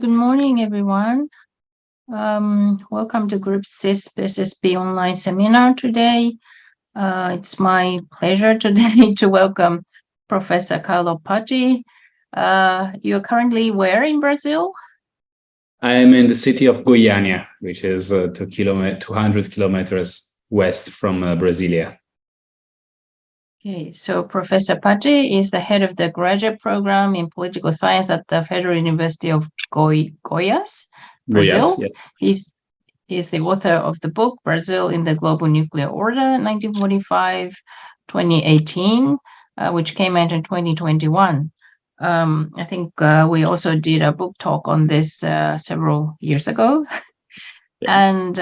Good morning, everyone. Welcome to Group SISP SSP online seminar today. It's my pleasure today to welcome Professor Carlo Patti. You're currently where in Brazil? I am in the city of Goiás, which is 200 kilometers west from Brasilia. Okay, so Professor Patti is the head of the graduate program in political science at the Federal University of Goiás, Brazil. Yeah. He's the author of the book Brazil in the Global Nuclear Order, 1945-2018, which came out in 2021. I think we also did a book talk on this several years ago. And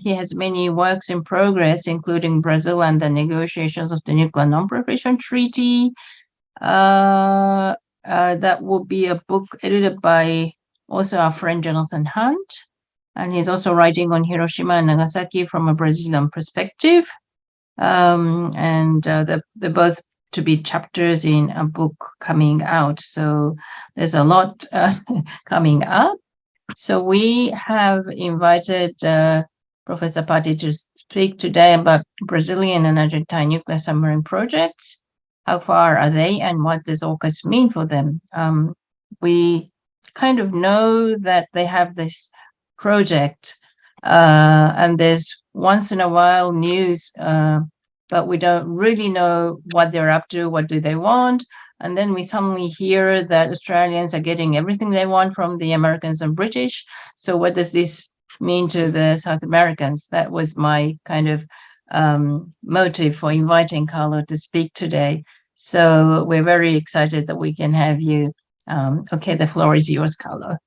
he has many works in progress, including Brazil and the negotiations of the Nuclear Non-Proliferation Treaty. That will be a book edited by also our friend Jonathan Hunt. And he's also writing on Hiroshima and Nagasaki from a Brazilian perspective. They're both to be chapters in a book coming out. So there's a lot coming up. So we have invited Professor Patti to speak today about Brazilian and Argentine nuclear submarine projects. How far are they and what does AUKUS mean for them? We kind of know that they have this project and there's once in a while news, but we don't really know what they're up to, what do they want. And then we suddenly hear that Australians are getting everything they want from the Americans and British. So what does this mean to the South Americans? That was my kind of motive for inviting Carlo to speak today. So we're very excited that we can have you. Okay, the floor is yours, Carlo.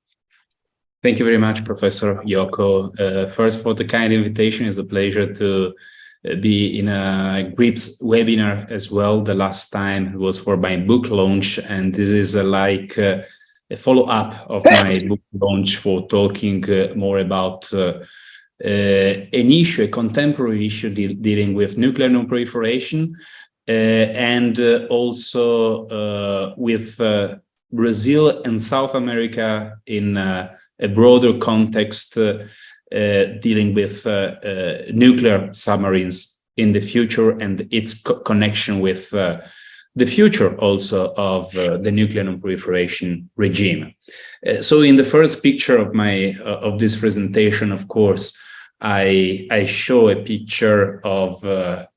Thank you very much, Professor Yoko. First, for the kind invitation. It's a pleasure to be in a GRIPS webinar as well. The last time it was for my book launch, and this is like a follow-up of my book launch for talking more about an issue, a contemporary issue dealing with nuclear non-proliferation and also with Brazil and South America in a broader context dealing with nuclear submarines in the future and its connection with the future also of the nuclear non-proliferation regime. So in the first picture of this presentation, of course, I show a picture of a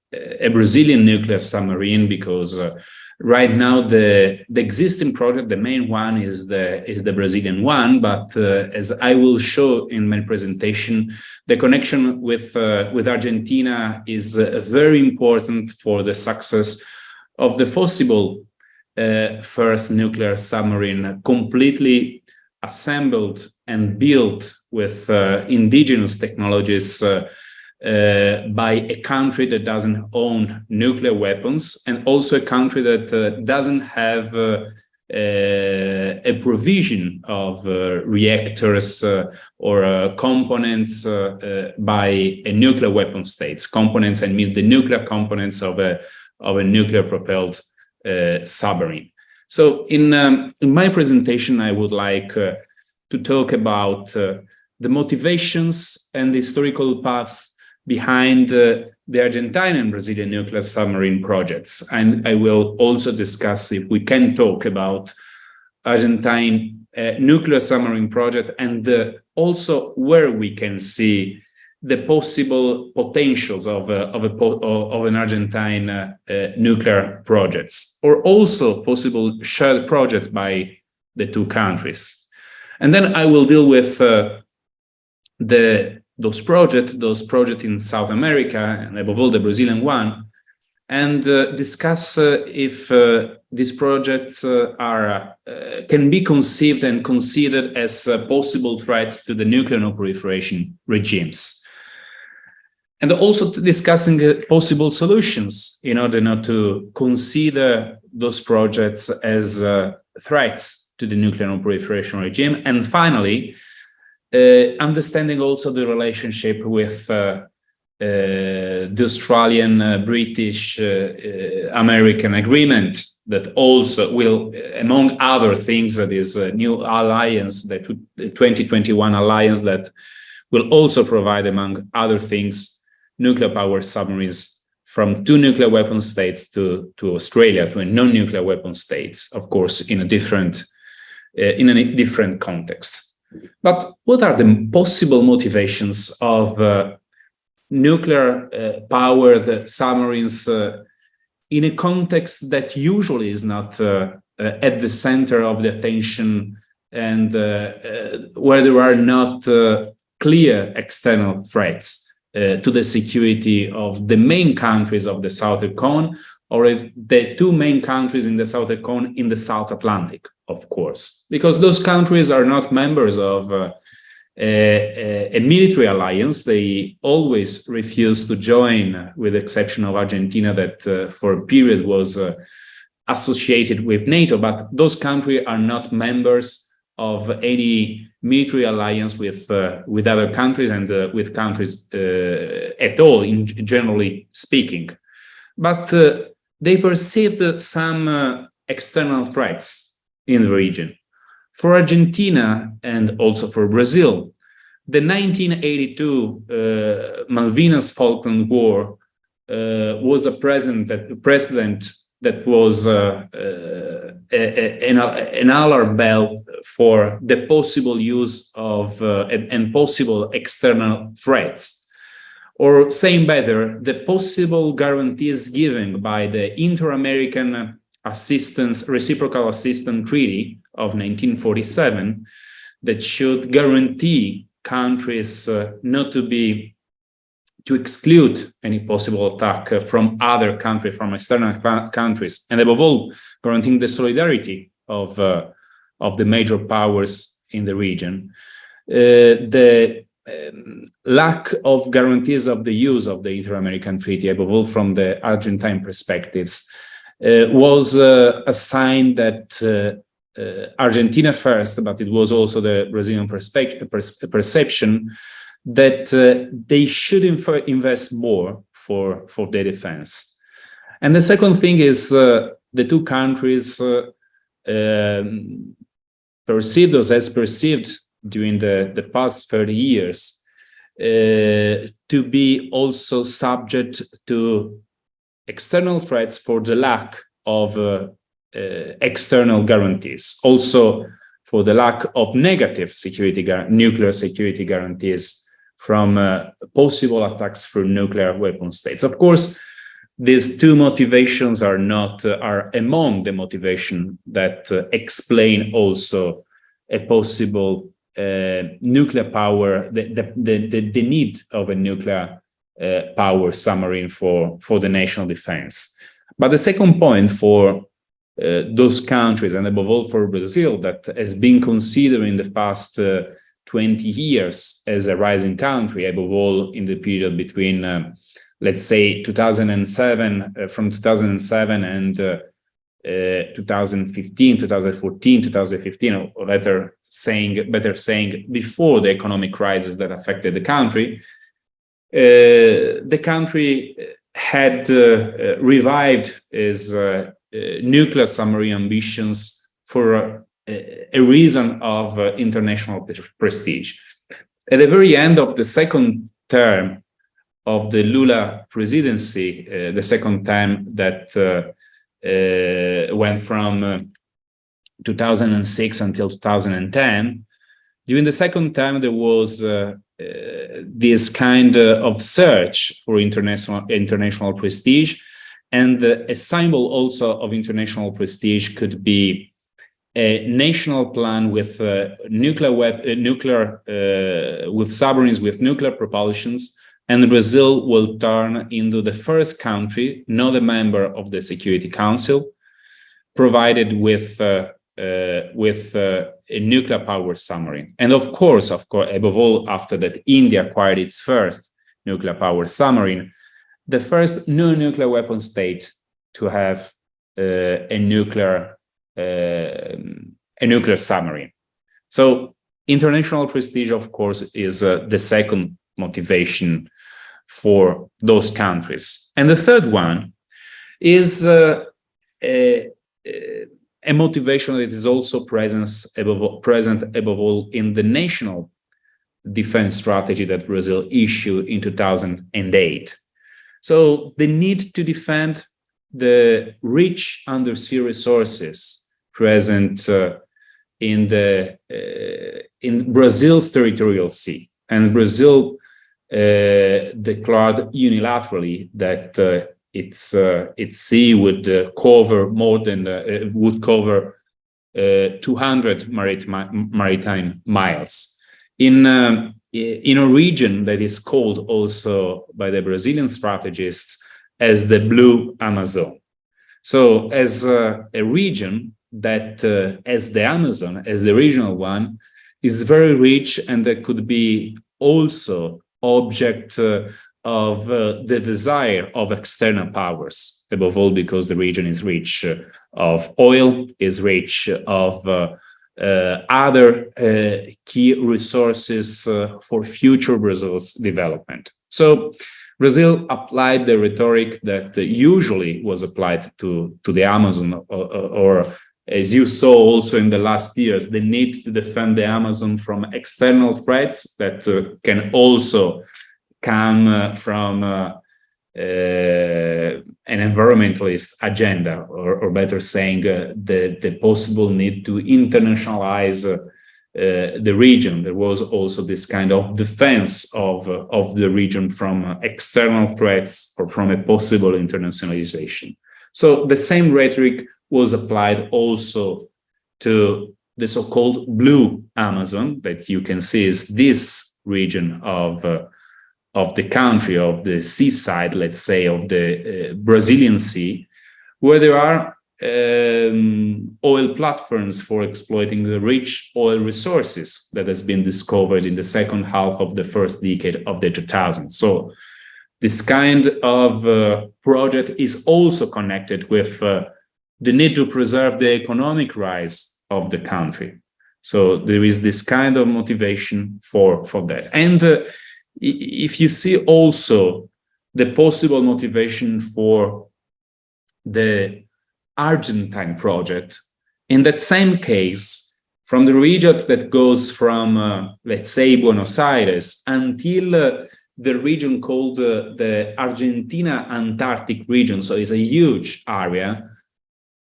Brazilian nuclear submarine because right now, the existing project, the main one is the Brazilian one, but as I will show in my presentation, the connection with Argentina is very important for the success of the possible first nuclear submarine completely assembled and built with indigenous technologies by a country that doesn't own nuclear weapons, and also a country that doesn't have a provision of reactors or components by a nuclear weapon states. Components, I mean the nuclear components of a nuclear propelled submarine. So in my presentation, I would like to talk about the motivations and the historical paths behind the Argentine and Brazilian nuclear submarine projects. And I will also discuss if we can talk about Argentine nuclear submarine project and also where we can see the possible potentials of an Argentine nuclear projects, or also possible shared projects by the two countries. And then I will deal with those projects in South America, and above all the Brazilian one, and discuss if these projects can be conceived and considered as possible threats to the nuclear non-proliferation regimes. And also discussing possible solutions in order not to consider those projects as threats to the nuclear non-proliferation regime. And finally, understanding also the relationship with the Australian-British-American agreement that also will, among other things, that is a new alliance, the 2021 alliance that will also provide, among other things, nuclear power submarines from 2 nuclear weapon states to Australia, to a non-nuclear weapon states, of course, in a different context. But what are the possible motivations of nuclear powered submarines in a context that usually is not at the center of the attention, and where there are not clear external threats to the security of the main countries of the Southern Cone, or if the 2 main countries in the Southern Cone in the South Atlantic, of course, because those countries are not members of a military alliance. They always refuse to join, with the exception of Argentina, that for a period was associated with NATO, but those countries are not members of any military alliance with other countries, and with countries at all, generally speaking. But they perceived some external threats in the region. For Argentina and also for Brazil, the 1982 Malvinas Falkland War was a precedent that was an alarm bell for the possible use of and possible external threats. Or saying better, the possible guarantees given by the Inter-American Reciprocal Assistance Treaty of 1947 that should guarantee countries not to exclude any possible attack from other countries, from external countries, and above all, guaranteeing the solidarity of the major powers in the region. The lack of guarantees of the use of the Inter-American Treaty, above all from the Argentine perspectives, was a sign that Argentina first, but it was also the Brazilian perception that they should invest more for their defense. And the second thing is the 2 countries perceived during the past 30 years to be also subject to external threats for the lack of external guarantees, also for the lack of negative nuclear security guarantees from possible attacks through nuclear weapon states. Of course, these 2 motivations are among the motivation that explain also a possible nuclear power, the need of a nuclear power submarine for the national defense. But the second point for those countries, and above all for Brazil, that has been considered in the past 20 years as a rising country, above all in the period between, let's say, 2007, from 2007 and 2015, 2014, 2015, or better saying, before the economic crisis that affected the country, the country had revived its nuclear submarine ambitions for a reason of international prestige. At the very end of the second term of the Lula presidency, the second time that went from 2006 until 2010, during the second time there was this kind of search for international prestige, and a symbol also of international prestige could be a national plan with with submarines with nuclear propulsions, and Brazil will turn into the first country, not a member of the Security Council, provided with a nuclear power submarine. And of course, above all, after that, India acquired its first nuclear power submarine, the first non-nuclear weapon state to have a nuclear submarine. So international prestige, of course, is the second motivation for those countries. And the third one is a a motivation that is also present above all in the national defense strategy that Brazil issued in 2008. So the need to defend the rich undersea resources present in Brazil's territorial sea, and Brazil declared unilaterally that its sea would cover more than 200 maritime miles in a region that is called also by the Brazilian strategists as the Blue Amazon. So as a region that, as the Amazon, as the regional one, is very rich, and that could be also object of the desire of external powers, above all because the region is rich of oil, is rich of other key resources for future Brazil's development. So Brazil applied the rhetoric that usually was applied to the Amazon, or as you saw also in the last years, the need to defend the Amazon from external threats that can also come from an environmentalist agenda, or better saying, the possible need to internationalize the region. There was also this kind of defense of the region from external threats or from a possible internationalization. So the same rhetoric was applied also to the so-called Blue Amazon that you can see is this region of the country, of the seaside, let's say, of the Brazilian Sea, where there are oil platforms for exploiting the rich oil resources that has been discovered in the second half of the first decade of the 2000s. So this kind of project is also connected with the need to preserve the economic rise of the country. So there is this kind of motivation for that. And if you see also the possible motivation for the Argentine project, in that same case, from the region that goes from, let's say, Buenos Aires until the region called the Argentina Antarctic region, so it's a huge area,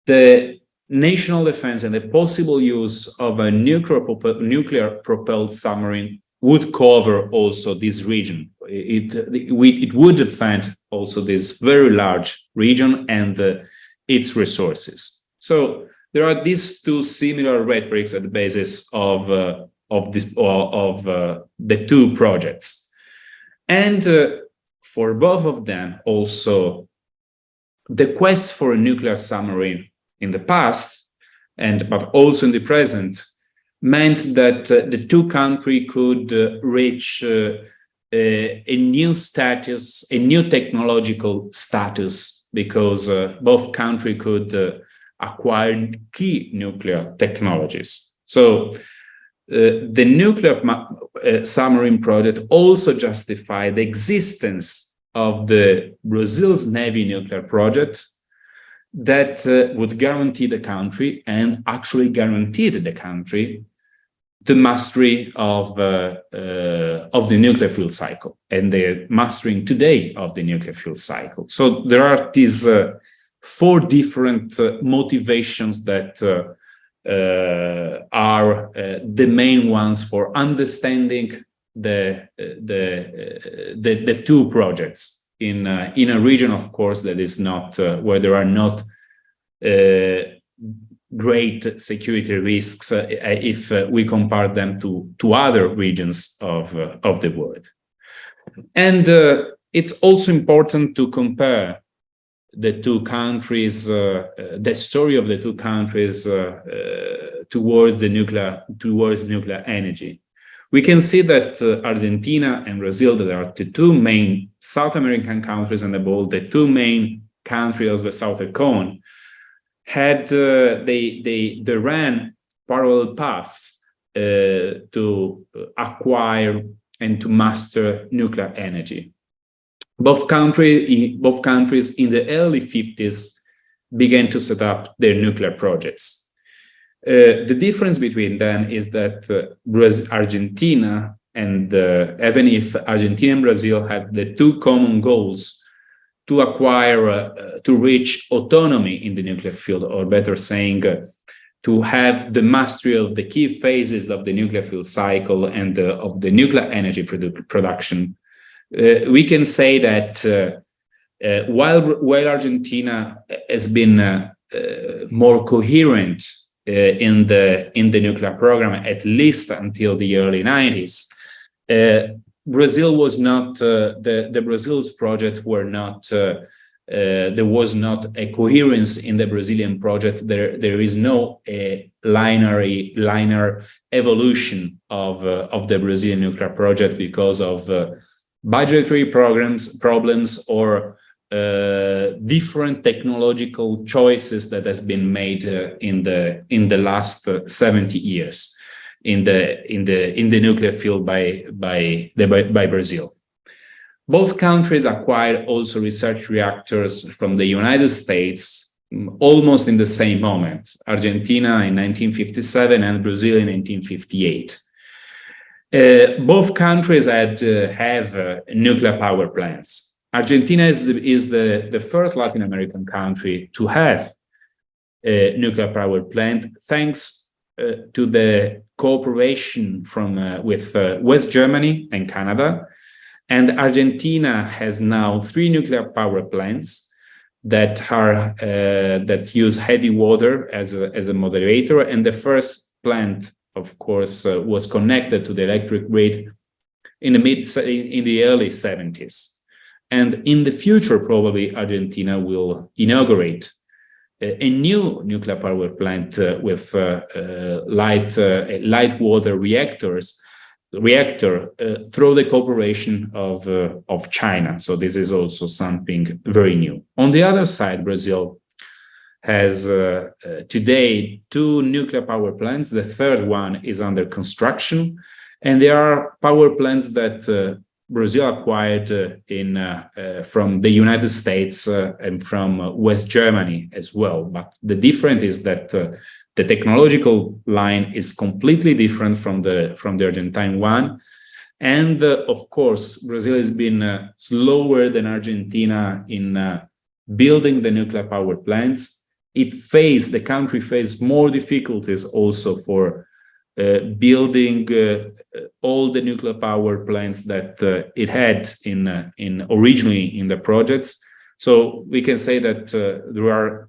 the national defense and the possible use of a nuclear propelled submarine would cover also this region. It would defend also this very large region and its resources. So there are these two similar rhetorics at the basis of the two projects, and for both of them also the quest for a nuclear submarine in the past but also in the present meant that the two countries could reach a new status, a new technological status, because both countries could acquire key nuclear technologies. So the nuclear submarine project also justified the existence of the Brazil's Navy nuclear project that would guarantee the country, and actually guaranteed the country, the mastery of the nuclear fuel cycle and the mastering today of the nuclear fuel cycle. So there are these four different motivations that are the main ones for understanding the two projects in a region, of course, that is not where there are not great security risks if we compare them to other regions of the world. And it's also important to compare the two countries, the story of the two countries towards nuclear energy. We can see that Argentina and Brazil, that are the two main South American countries, and above the two main countries of the Southern Cone, had they ran parallel paths to acquire and to master nuclear energy. Both countries in the early 50s began to set up their nuclear projects. The difference between them is that Argentina, and even if Argentina and Brazil had the two common goals to acquire, to reach autonomy in the nuclear field, or better saying, to have the mastery of the key phases of the nuclear fuel cycle and of the nuclear energy production, we can say that while Argentina has been more coherent in the nuclear program, at least until the early 90s, Brazil was not, the Brazil's project were not, there was not a coherence in the Brazilian project. There is no linear evolution of the Brazilian nuclear project because of budgetary problems or different technological choices that has been made in the last 70 years in the nuclear field by Brazil. Both countries acquired also research reactors from the United States almost in the same moment, Argentina in 1957 and Brazil in 1958. Both countries have nuclear power plants. Argentina is the first Latin American country to have a nuclear power plant, thanks to the cooperation with West Germany and Canada. And Argentina has now 3 nuclear power plants that use heavy water as a moderator. And the first plant, of course, was connected to the electric grid in the early 70s. And in the future, probably Argentina will inaugurate a new nuclear power plant with light water reactor through the cooperation of China. So this is also something very new. On the other side, Brazil has today 2 nuclear power plants. The third one is under construction, and there are power plants that Brazil acquired from the United States and from West Germany as well. But the difference is that the technological line is completely different from the Argentine one. And of course, Brazil has been slower than Argentina in building the nuclear power plants. The country faced more difficulties also for building all the nuclear power plants that it had originally in the projects. So we can say that there are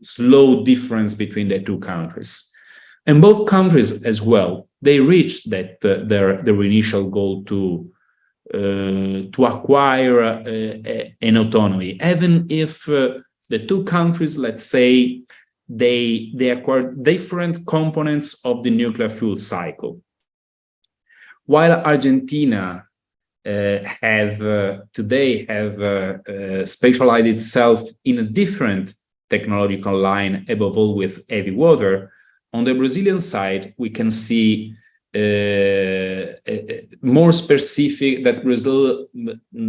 slow difference between the two countries, and both countries as well. They reached their initial goal to acquire an autonomy, even if the two countries, let's say, they acquired different components of the nuclear fuel cycle. While Argentina today have specialized itself in a different technological line, above all with heavy water. On the Brazilian side, we can see more specific, that Brazil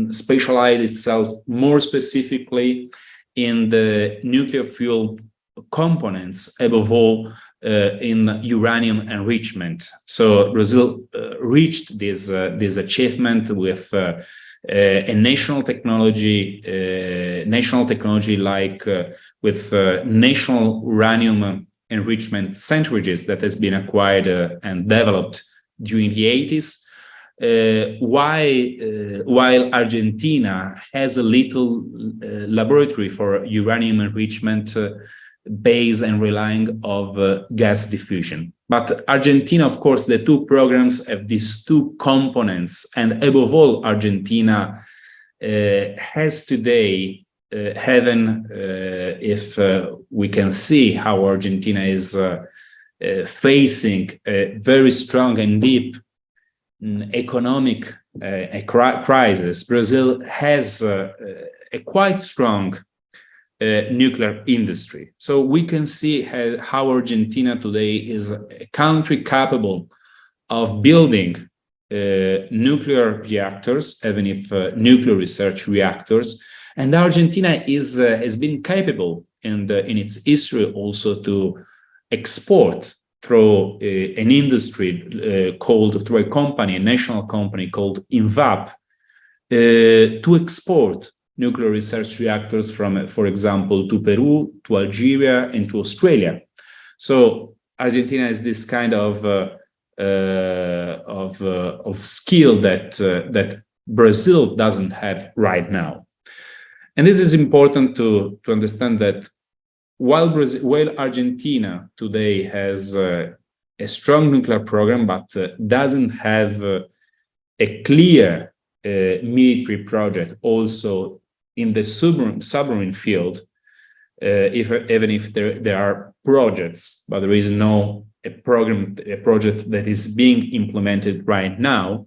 specialized itself more specifically in the nuclear fuel components, above all in uranium enrichment. So Brazil reached this achievement with a national technology like with national uranium enrichment centrifuges that has been acquired and developed during the 80s. While Argentina has a little laboratory for uranium enrichment based and relying of gas diffusion. But Argentina, of course, the two programs have these two components, and above all, Argentina has today if we can see how Argentina is facing a very strong and deep economic crisis, Brazil has a quite strong nuclear industry. So we can see how Argentina today is a country capable of building nuclear reactors, even if nuclear research reactors. And Argentina has been capable and in its history also to export through an industry through a company, a national company called INVAP, to export nuclear research reactors from, for example, to Peru, to Algeria, and to Australia. So Argentina has this kind of skill that Brazil doesn't have right now. And this is important to understand that while Argentina today has a strong nuclear program, but doesn't have a clear military project also in the submarine field, even if there are projects, but there is no a project that is being implemented right now.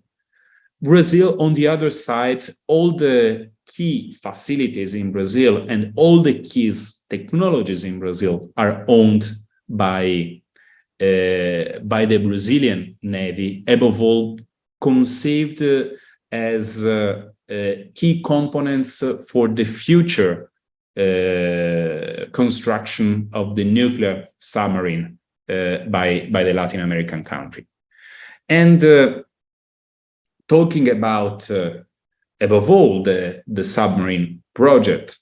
Brazil, on the other side, all the key facilities in Brazil and all the key technologies in Brazil are owned by the Brazilian Navy, above all conceived as key components for the future construction of the nuclear submarine by the Latin American country. And talking about, above all, the submarine project,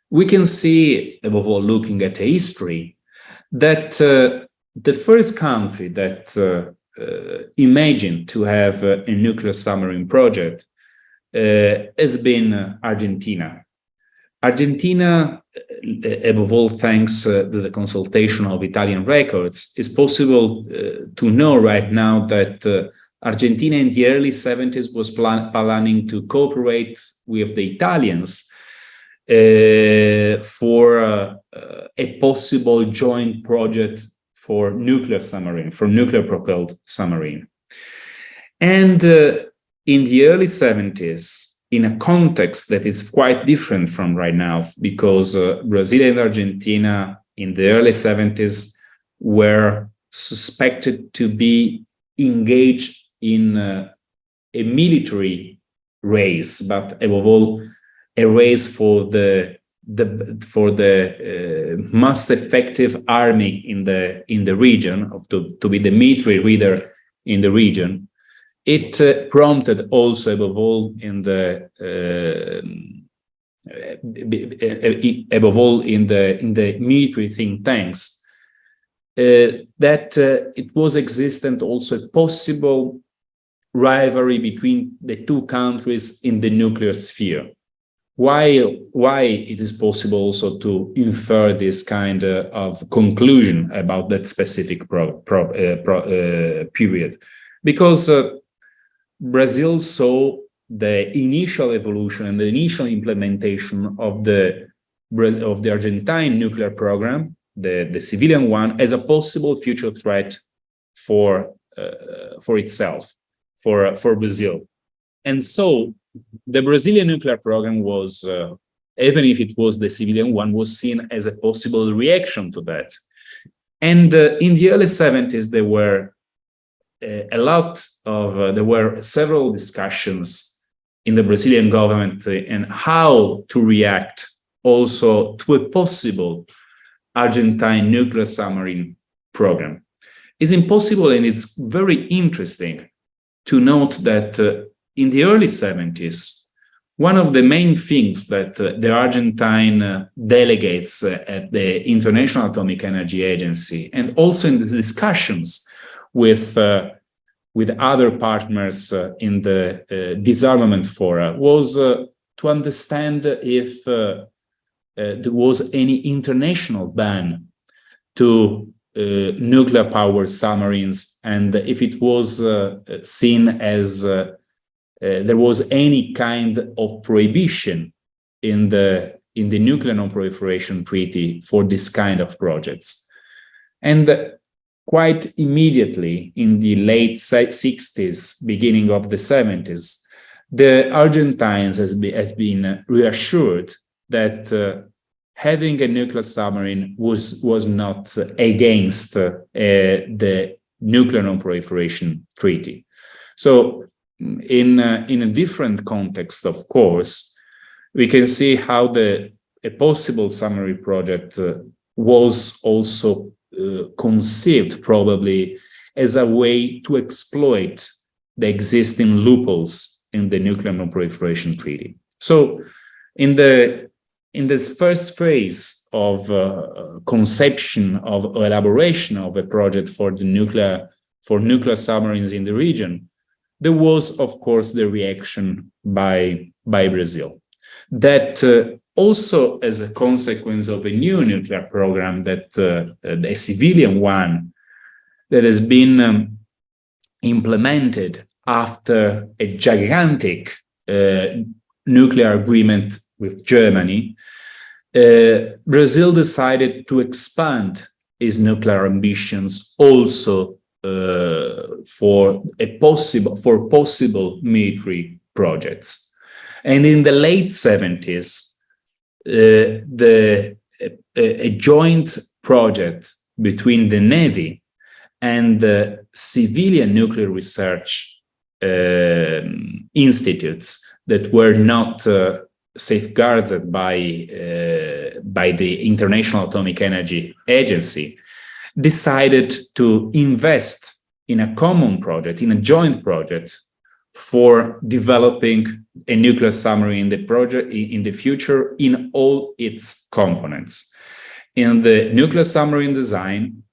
we can see, above all, looking at history, that the first country that imagined to have a nuclear submarine project has been Argentina. Argentina, above all, thanks to the consultation of Italian records, is possible to know right now that Argentina in the early 70s was planning to cooperate with the Italians for a possible joint project for nuclear submarine, for nuclear propelled submarine. And in the early 70s, in a context that is quite different from right now, because Brazil and Argentina in the early 70s were suspected to be engaged in a military race, but above all, a race for the most effective army in the region, to be the military leader in the region. It prompted also, above all, in the military think tanks, that it was existent also a possible rivalry between the two countries in the nuclear sphere. Why it is possible also to infer this kind of conclusion about that specific period? Because Brazil saw the initial evolution and the initial implementation of the Argentine nuclear program, the civilian one, as a possible future threat for itself, for Brazil. And so the Brazilian nuclear program was, even if it was the civilian one, was seen as a possible reaction to that. And in the early 70s, there were there were several discussions in the Brazilian government and how to react also to a possible Argentine nuclear submarine program. It's impossible, and it's very interesting to note that in the early 70s, one of the main things that the Argentine delegates at the International Atomic Energy Agency, and also in the discussions with other partners in the disarmament fora, was to understand if there was any international ban to nuclear powered submarines, and if it was seen as there was any kind of prohibition in the nuclear non-proliferation treaty for this kind of projects. And quite immediately in the late 60s, beginning of the 70s, the Argentines have been reassured that having a nuclear submarine was not against the nuclear non-proliferation treaty. So in a different context, of course, we can see how the a possible submarine project was also conceived probably as a way to exploit the existing loopholes in the Nuclear Non-Proliferation Treaty. So in this first phase of conception of elaboration of a project for nuclear submarines in the region, there was, of course, the reaction by Brazil. That also as a consequence of a new nuclear program, that the civilian one that has been implemented after a gigantic nuclear agreement with Germany, Brazil decided to expand its nuclear ambitions also for possible military projects. And in the late 70s, a joint project between the Navy and the civilian nuclear research institutes that were not safeguarded by the International Atomic Energy Agency, decided to invest in a common project, in a joint project, for developing a nuclear submarine in the future in all its components, in the nuclear submarine design,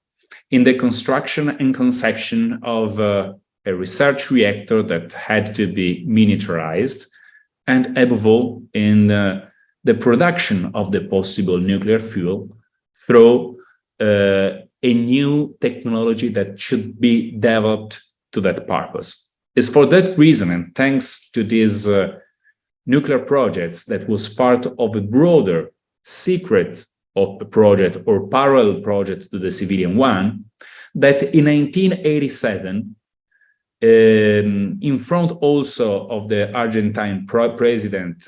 in the construction and conception of a research reactor that had to be miniaturized, and above all, in the production of the possible nuclear fuel through a new technology that should be developed to that purpose. It's for that reason, and thanks to these nuclear projects, that was part of a broader secret of a project or parallel project to the civilian one, that in 1987, in front also of the Argentine president,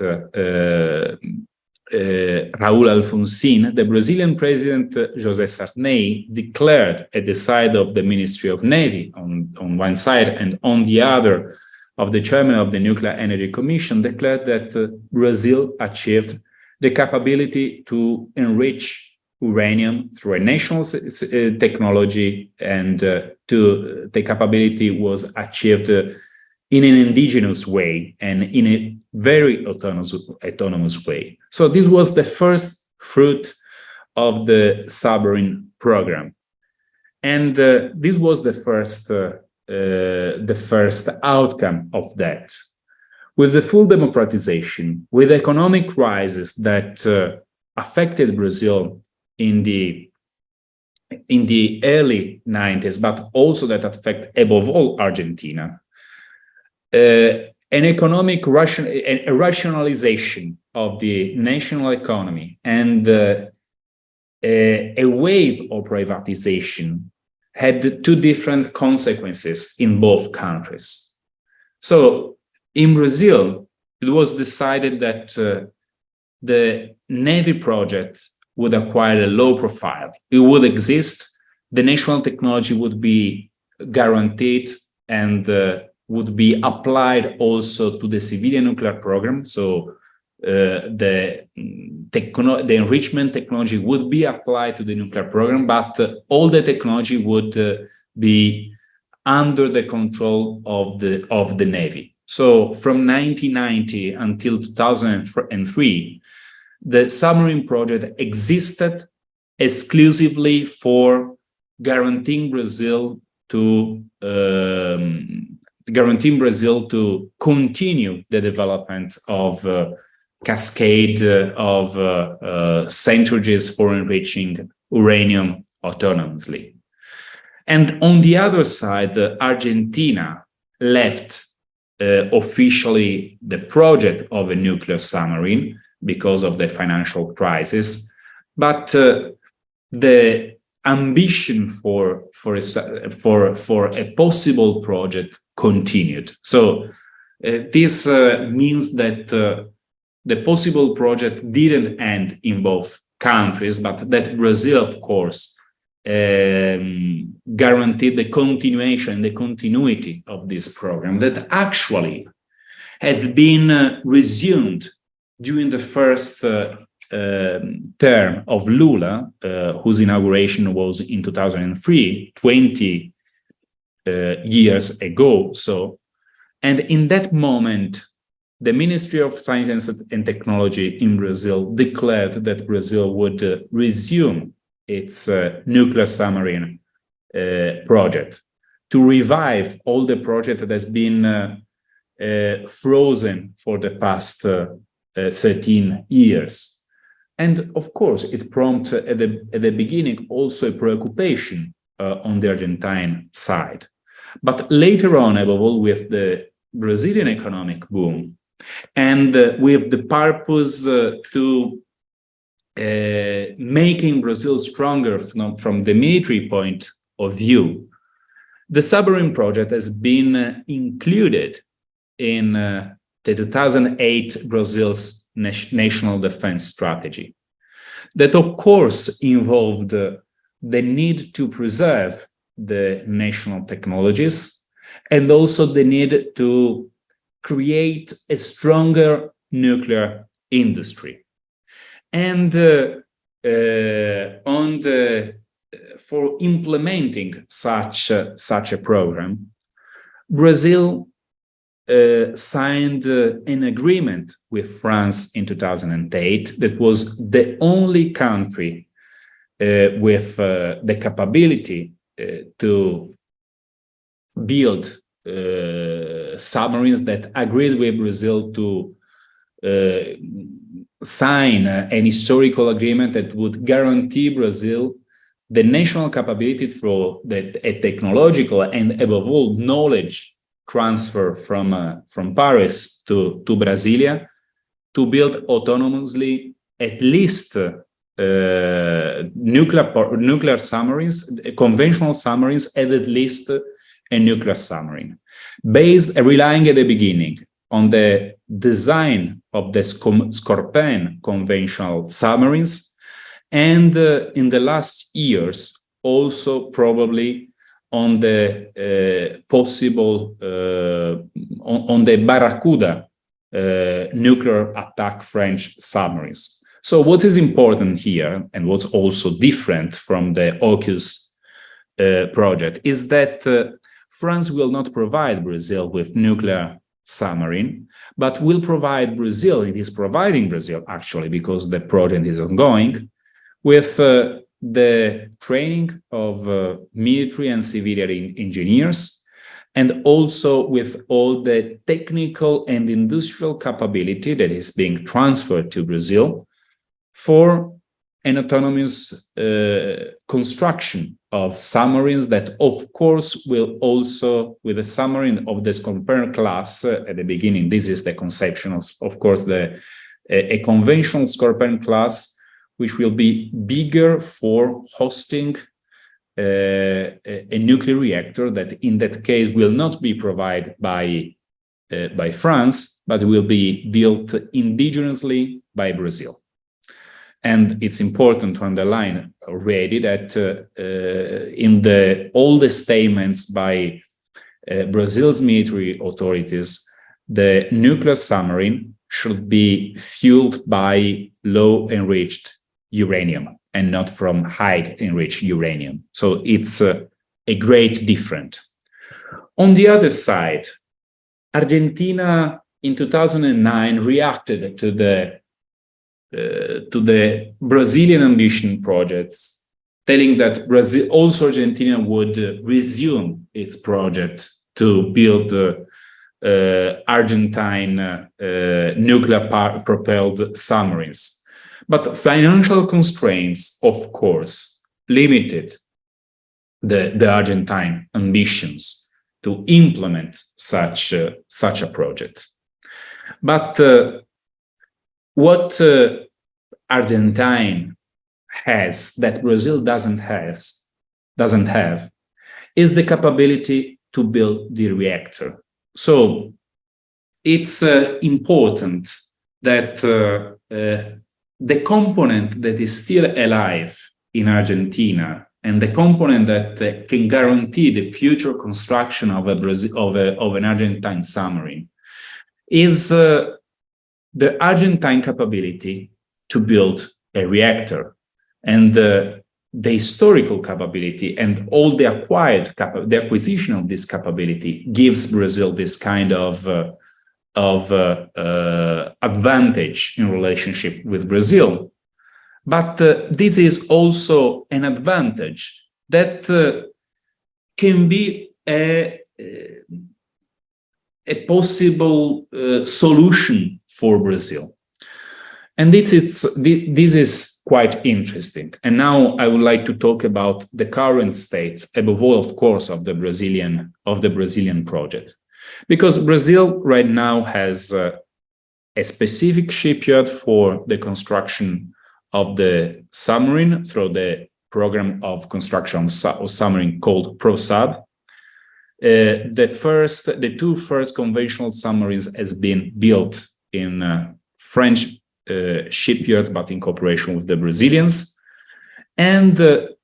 Raúl Alfonsín, the Brazilian president, José Sarney, declared at the side of the Ministry of Navy on one side, and on the other of the chairman of the Nuclear Energy Commission, declared that Brazil achieved the capability to enrich uranium through a national technology, and the capability was achieved in an indigenous way and in a very autonomous way. So this was the first fruit of the submarine program, and this was the first outcome of that. With the full democratization, with the economic crisis that affected Brazil in the early 90s, but also that affect above all Argentina, an economic rationalization of the national economy and a wave of privatization had two different consequences in both countries. So in Brazil, it was decided that the Navy project would acquire a low profile. It would exist, the national technology would be guaranteed, and would be applied also to the civilian nuclear program. So the enrichment technology would be applied to the nuclear program, but all the technology would be under the control of the Navy. So from 1990 until 2003, the submarine project existed exclusively for guaranteeing Brazil to continue the development of cascade of centrifuges for enriching uranium autonomously. And on the other side, Argentina left officially the project of a nuclear submarine because of the financial crisis, but the ambition for a possible project continued. So this means that the possible project didn't end in both countries, but that Brazil, of course, guaranteed the continuation, the continuity of this program that actually had been resumed during the first term of Lula, whose inauguration was in 2003, 20 years ago. And in that moment, the Ministry of Science and Technology in Brazil declared that Brazil would resume its nuclear submarine project, to revive all the project that has been frozen for the past 13 years. And of course, it prompted at the beginning also a preoccupation on the Argentine side. But later on, above all, with the Brazilian economic boom and with the purpose to making Brazil stronger from the military point of view, the submarine project has been included in the 2008 Brazil's national defense strategy. That, of course, involved the need to preserve the national technologies and also the need to create a stronger nuclear industry. And for implementing such a program, Brazil signed an agreement with France in 2008 that was the only country with the capability to build submarines that agreed with Brazil to sign an historical agreement that would guarantee Brazil the national capability through a technological and above all knowledge transfer from Paris to Brasilia to build autonomously at least nuclear submarines, conventional submarines, and at least a nuclear submarine, relying at the beginning on the design of the Scorpion conventional submarines, and in the last years also probably on the possible on the Barracuda nuclear attack French submarines. So what is important here, and what's also different from the AUKUS project, is that France will not provide Brazil with nuclear submarine, but will provide Brazil, it is providing Brazil actually, because the project is ongoing, with the training of military and civilian engineers, and also with all the technical and industrial capability that is being transferred to Brazil for an autonomous construction of submarines that, of course, will also, with a submarine of the Scorpion class at the beginning, this is the conception of course, a conventional Scorpion class, which will be bigger for hosting a nuclear reactor that in that case will not be provided by France, but will be built indigenously by Brazil. And it's important to underline already that in all the statements by Brazil's military authorities, the nuclear submarine should be fueled by low enriched uranium and not from high enriched uranium. So it's a great difference. On the other side, Argentina in 2009 reacted to the Brazilian ambition projects, telling that Brazil, also Argentina, would resume its project to build Argentine nuclear-propelled submarines. But financial constraints, of course, limited the Argentine ambitions to implement such a project. But what Argentine has that Brazil doesn't have is the capability to build the reactor. So it's important that the component that is still alive in Argentina and the component that can guarantee the future construction of an Argentine submarine is the Argentine capability to build a reactor. And the historical capability and all the the acquisition of this capability gives Brazil this kind of advantage in relationship with Brazil. But this is also an advantage that can be a possible solution for Brazil. And this is quite interesting. And now I would like to talk about the current state, above all, of course, of the Brazilian project. Because Brazil right now has a specific shipyard for the construction of the submarine through the program of construction of submarine called ProSub. The two first conventional submarines has been built in French shipyards, but in cooperation with the Brazilians. And the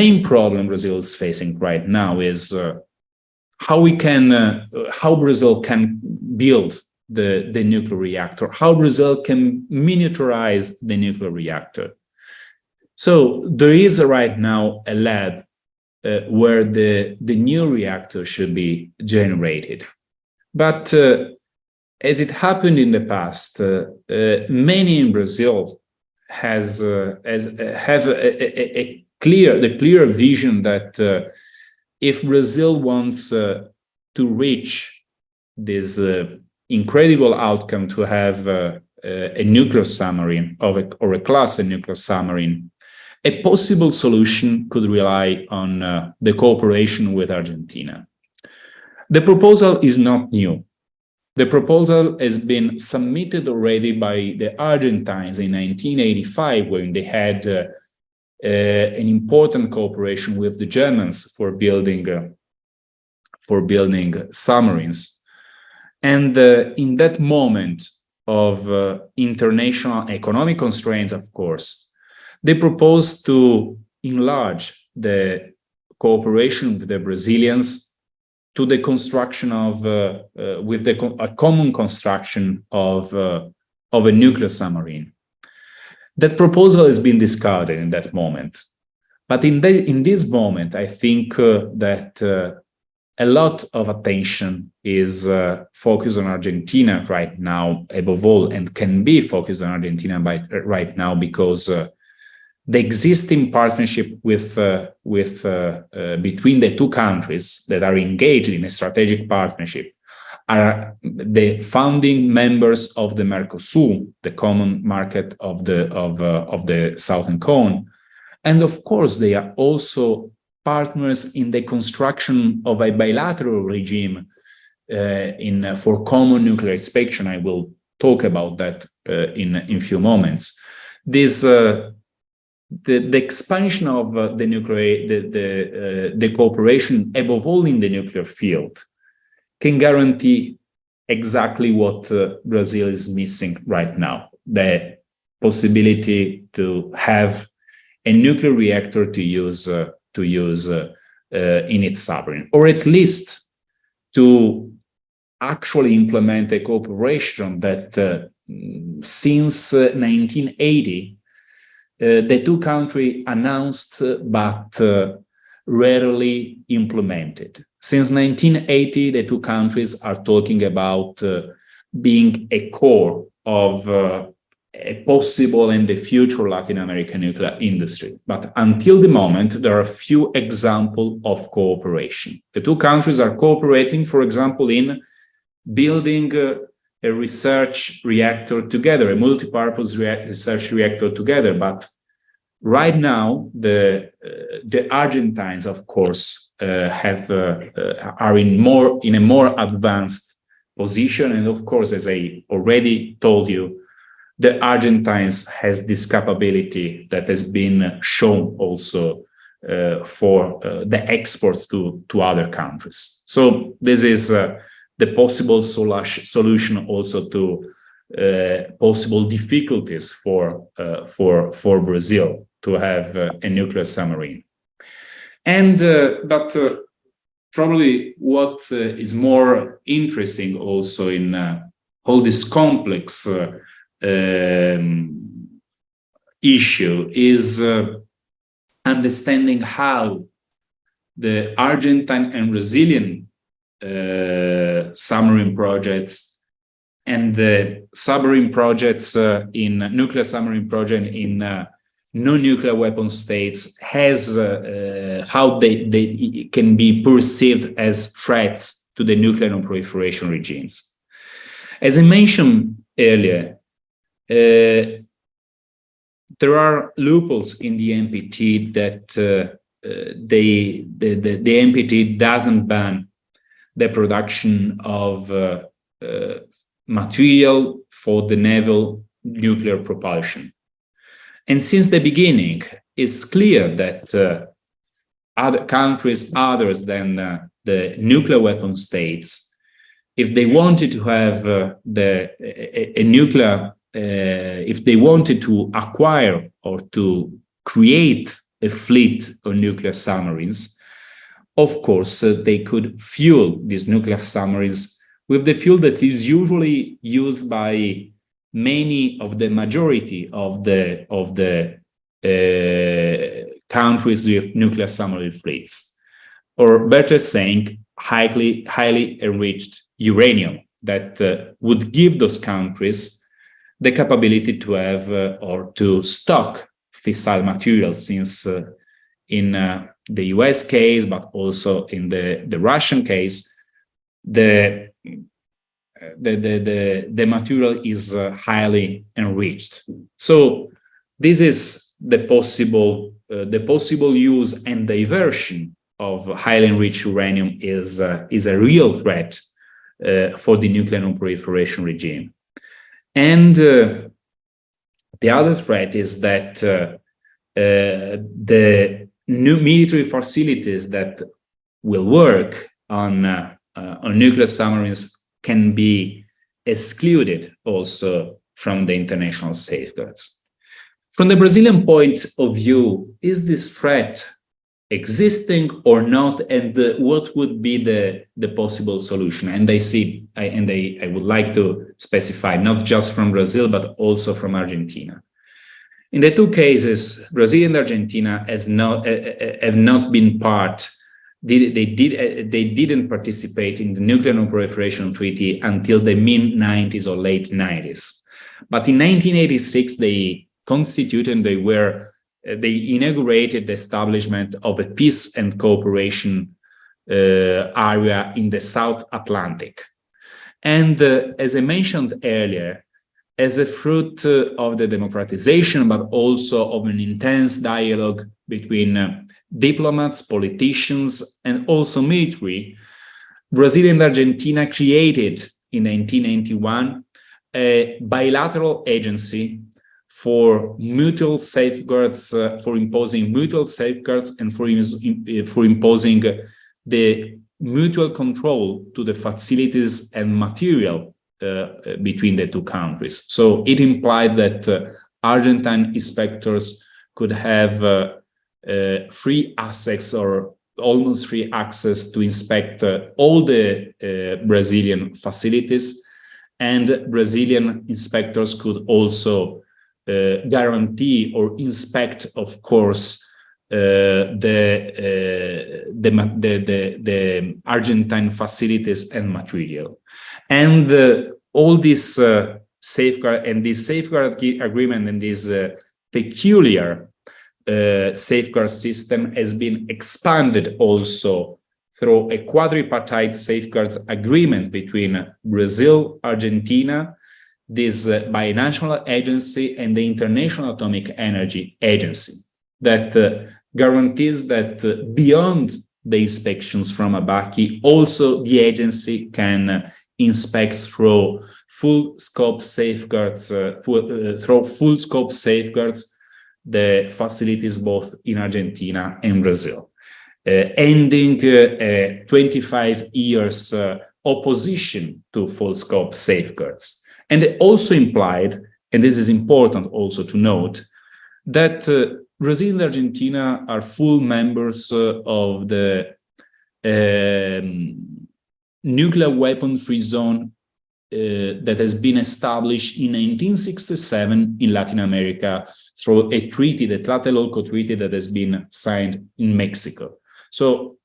main problem Brazil is facing right now is how Brazil can build the nuclear reactor, how Brazil can miniaturize the nuclear reactor. So there is right now a lab where the new reactor should be generated. But as it happened in the past, many in Brazil have the clear vision that if Brazil wants to reach this incredible outcome to have a nuclear submarine or a class of nuclear submarine, a possible solution could rely on the cooperation with Argentina. The proposal is not new. The proposal has been submitted already by the Argentines in 1985, when they had an important cooperation with the Germans for building submarines. And in that moment of international economic constraints, of course, they proposed to enlarge the cooperation with the Brazilians to the construction of a common construction of a nuclear submarine. That proposal has been discarded in that moment. But in this moment, I think that a lot of attention is focused on Argentina right now, above all, and can be focused on Argentina right now because the existing partnership between the two countries that are engaged in a strategic partnership are the founding members of the Mercosur, the common market of the Southern Cone, and of course they are also partners in the construction of a bilateral regime for common nuclear inspection. I will talk about that in a few moments. This the expansion of the cooperation, above all in the nuclear field, can guarantee exactly what Brazil is missing right now: the possibility to have a nuclear reactor to use in its submarine, or at least to actually implement a cooperation that since 1980 the two countries announced but rarely implemented. Since 1980, the two countries are talking about being a core of a possible and the future Latin American nuclear industry. But until the moment, there are few examples of cooperation. The two countries are cooperating, for example, in building a research reactor together, a multi-purpose research reactor together. But right now, the Argentines, of course, are in a more advanced position. And of course, as I already told you, the Argentines has this capability that has been shown also for the exports to other countries. So this is the possible solution also to possible difficulties for Brazil to have a nuclear submarine. And but probably what is more interesting also in all this complex issue is understanding how the Argentine and Brazilian submarine projects and the submarine projects in nuclear submarine project in non-nuclear weapon states has how they can be perceived as threats to the nuclear non-proliferation regimes. As I mentioned earlier, there are loopholes in the NPT that the NPT doesn't ban the production of material for the naval nuclear propulsion. And since the beginning, it's clear that other countries other than the nuclear weapon states, if they wanted to have a nuclear, if they wanted to acquire or to create a fleet of nuclear submarines, of course, they could fuel these nuclear submarines with the fuel that is usually used by many of the majority of the countries with nuclear submarine fleets, or better saying, highly enriched uranium that would give those countries the capability to have or to stock fissile materials, since in the US case, but also in the Russian case, the material is highly enriched. So this is the possible use and diversion of highly enriched uranium is a real threat for the nuclear non-proliferation regime. And the other threat is that the new military facilities that will work on nuclear submarines can be excluded also from the international safeguards. From the Brazilian point of view, is this threat existing or not, and what would be the possible solution? And I would like to specify not just from Brazil, but also from Argentina. In the two cases, Brazil and Argentina have not been part. They didn't participate in the Nuclear Non-Proliferation Treaty until the mid-90s or late 90s. But in 1986, they constituted and they inaugurated the establishment of a peace and cooperation area in the South Atlantic. And as I mentioned earlier, as a fruit of the democratization, but also of an intense dialogue between diplomats, politicians, and also military, Brazil and Argentina created in 1991 a bilateral agency for mutual safeguards, for imposing mutual safeguards and for imposing the mutual control to the facilities and material between the two countries. So it implied that Argentine inspectors could have free access or almost free access to inspect all the Brazilian facilities, and Brazilian inspectors could also guarantee or inspect, of course, the Argentine facilities and material. And all this safeguard and this safeguard agreement and this peculiar safeguard system has been expanded also through a quadripartite safeguards agreement between Brazil, Argentina, this binational agency, and the International Atomic Energy Agency, that guarantees that beyond the inspections from ABACI, also the agency can inspect through full scope safeguards, the facilities both in Argentina and Brazil, ending 25 years opposition to full scope safeguards. And it also implied, and this is important also to note, that Brazil and Argentina are full members of the nuclear weapon-free zone that has been established in 1967 in Latin America through a treaty, the Tlatelolco Treaty, that has been signed in Mexico. So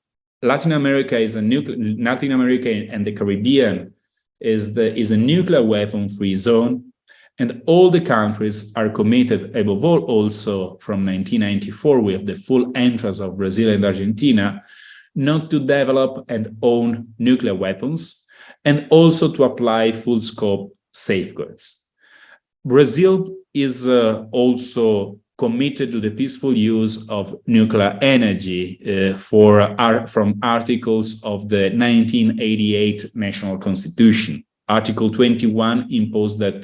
Latin America and the Caribbean is a nuclear weapon-free zone, and all the countries are committed, above all also from 1994 with the full entrance of Brazil and Argentina, not to develop and own nuclear weapons, and also to apply full-scope safeguards. Brazil is also committed to the peaceful use of nuclear energy from articles of the 1988 National Constitution. Article 21 imposed that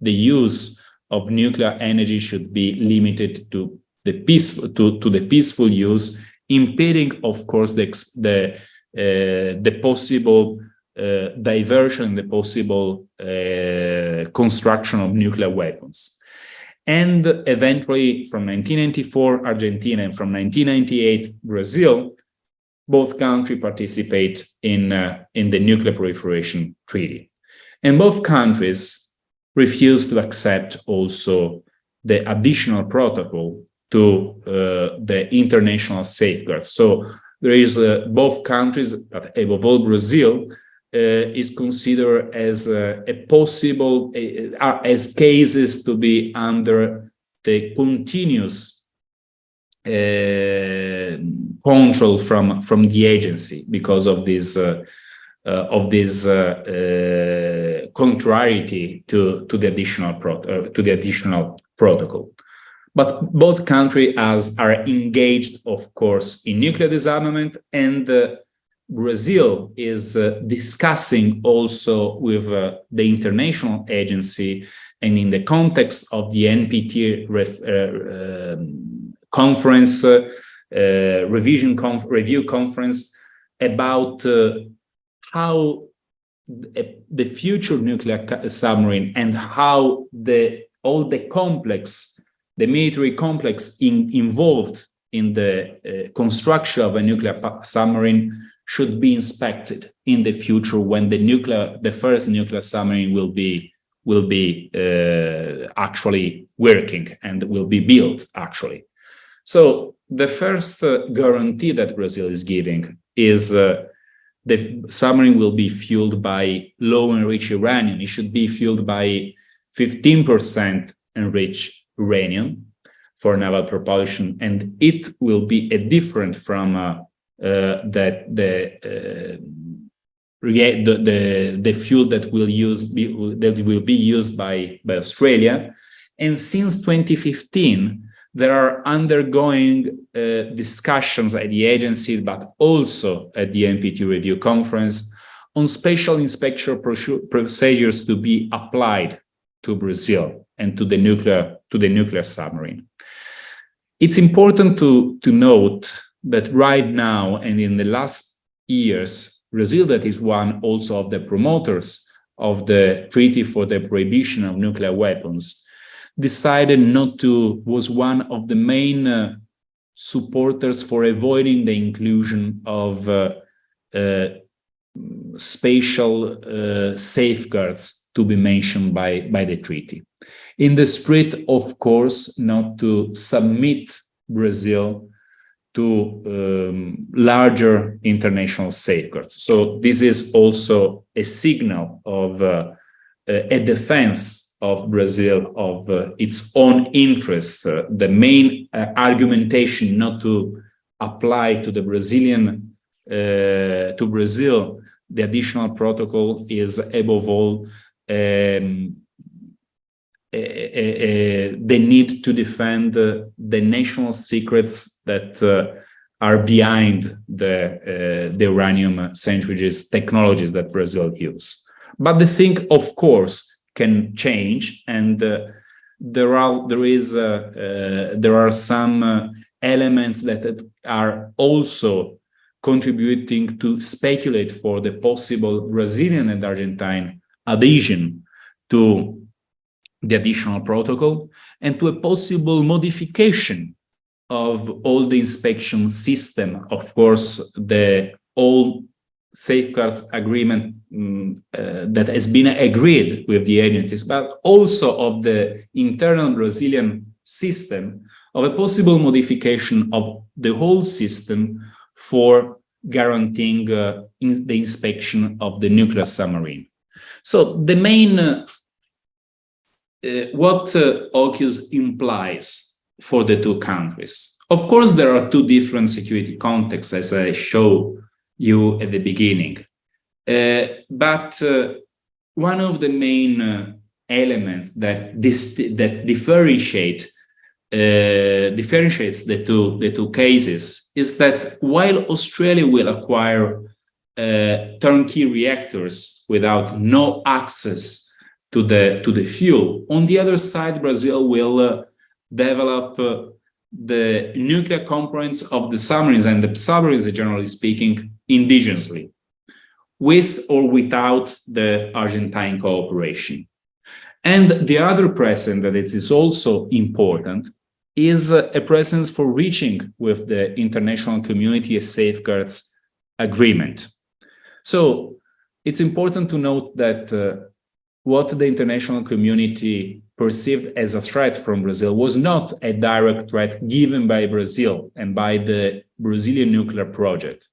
the use of nuclear energy should be limited to the peaceful use, impeding, of course, the possible diversion, the possible construction of nuclear weapons. And eventually, from 1994, Argentina, and from 1998, Brazil, both countries participate in the Nuclear Proliferation Treaty. And both countries refuse to accept also the additional protocol to the international safeguards. So there is both countries, but above all Brazil, is considered as a possible, as cases to be under the continuous control from the agency because of this contrariety to the additional protocol. But both countries are engaged, of course, in nuclear disarmament, and Brazil is discussing also with the international agency, and in the context of the NPT conference, review conference, about how the future nuclear submarine and how all the military complex involved in the construction of a nuclear submarine should be inspected in the future when the first nuclear submarine will be actually working and will be built actually. So the first guarantee that Brazil is giving is the submarine will be fueled by low enriched uranium. It should be fueled by 15% enriched uranium for naval propulsion, and it will be different from the fuel that will be used by Australia. And since 2015, there are undergoing discussions at the agency, but also at the NPT review conference, on special inspection procedures to be applied to Brazil and to the nuclear submarine. It's important to note that right now and in the last years, Brazil, that is one also of the promoters of the Treaty for the Prohibition of Nuclear Weapons, decided was one of the main supporters for avoiding the inclusion of special safeguards to be mentioned by the treaty. In the spirit, of course, not to submit Brazil to larger international safeguards. So this is also a signal of a defense of Brazil of its own interests. The main argumentation not to apply to the Brazilian to Brazil the additional protocol is above all the need to defend the national secrets that are behind the uranium centrifuges technologies that Brazil use. But the thing, of course, can change, and there are some elements that are also contributing to speculate for the possible Brazilian and Argentine adhesion to the additional protocol and to a possible modification of all the inspection system. Of course, all safeguards agreement that has been agreed with the agencies, but also of the internal Brazilian system, of a possible modification of the whole system for guaranteeing the inspection of the nuclear submarine. So the main, what AUKUS implies for the two countries. Of course, there are two different security contexts, as I showed you at the beginning. But one of the main elements that differentiates the two cases is that while Australia will acquire turnkey reactors without no access to the fuel, on the other side, Brazil will develop the nuclear components of the submarines, and the submarines, generally speaking, indigenously, with or without the Argentine cooperation. And the other precedent that is also important is a presence for reaching with the international community a safeguards agreement. So it's important to note that what the international community perceived as a threat from Brazil was not a direct threat given by Brazil and by the Brazilian nuclear project,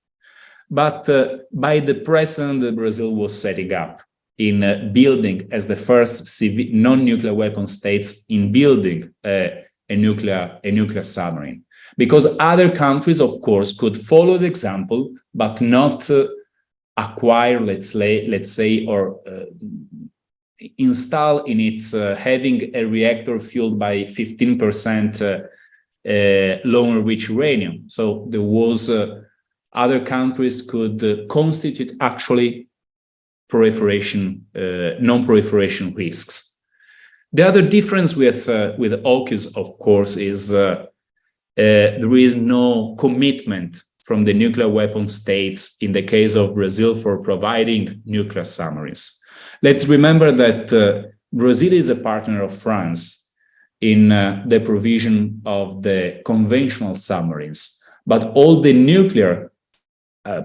but by the precedent that Brazil was setting up in building as the first non-nuclear weapon states in building a nuclear submarine. Because other countries, of course, could follow the example, but not acquire, let's say, or install in its having a reactor fueled by 15% low-enriched uranium. So there was other countries could constitute actually non-proliferation risks. The other difference with AUKUS, of course, is there is no commitment from the nuclear weapon states in the case of Brazil for providing nuclear submarines. Let's remember that Brazil is a partner of France in the provision of the conventional submarines, but all the nuclear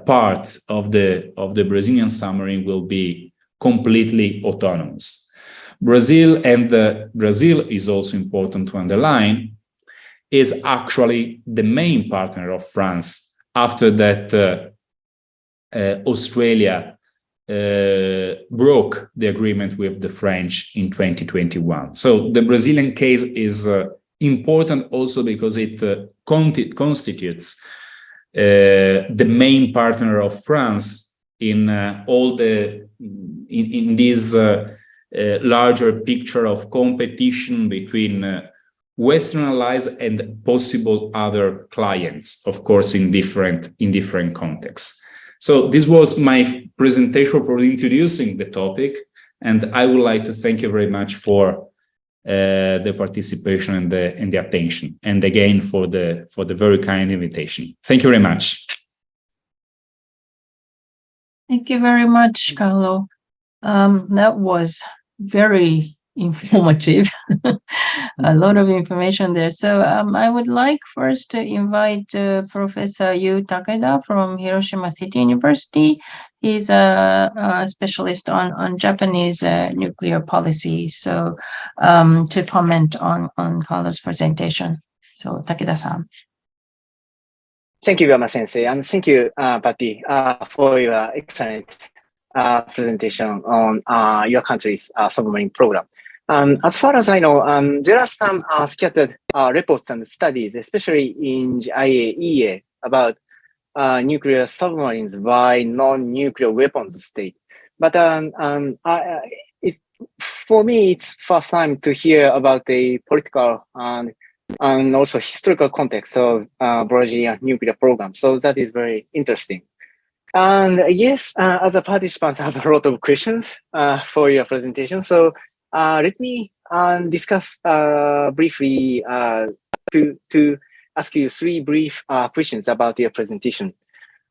part of the Brazilian submarine will be completely autonomous. Brazil is also important to underline, is actually the main partner of France after that Australia broke the agreement with the French in 2021. So the Brazilian case is important also because it constitutes the main partner of France in in this larger picture of competition between Western allies and possible other clients, of course, in different contexts. So this was my presentation for introducing the topic, and I would like to thank you very much for the participation and the attention, and again for the very kind invitation. Thank you very much. Thank you very much, Carlo. That was very informative. A lot of information there. So I would like first to invite Professor Yu Takeda from Hiroshima City University. He's a specialist on Japanese nuclear policy. So to comment on Carlo's presentation. So Takeda-san. Thank you, Yama-sensei, and thank you, Patti, for your excellent presentation on your country's submarine program. As far as I know, there are some scattered reports and studies, especially in the IAEA, about nuclear submarines by non-nuclear weapons state. But for me, it's first time to hear about the political and also historical context of Brazilian nuclear program. So that is very interesting. And yes, as a participant, I have a lot of questions for your presentation. So let me discuss briefly to ask you three brief questions about your presentation.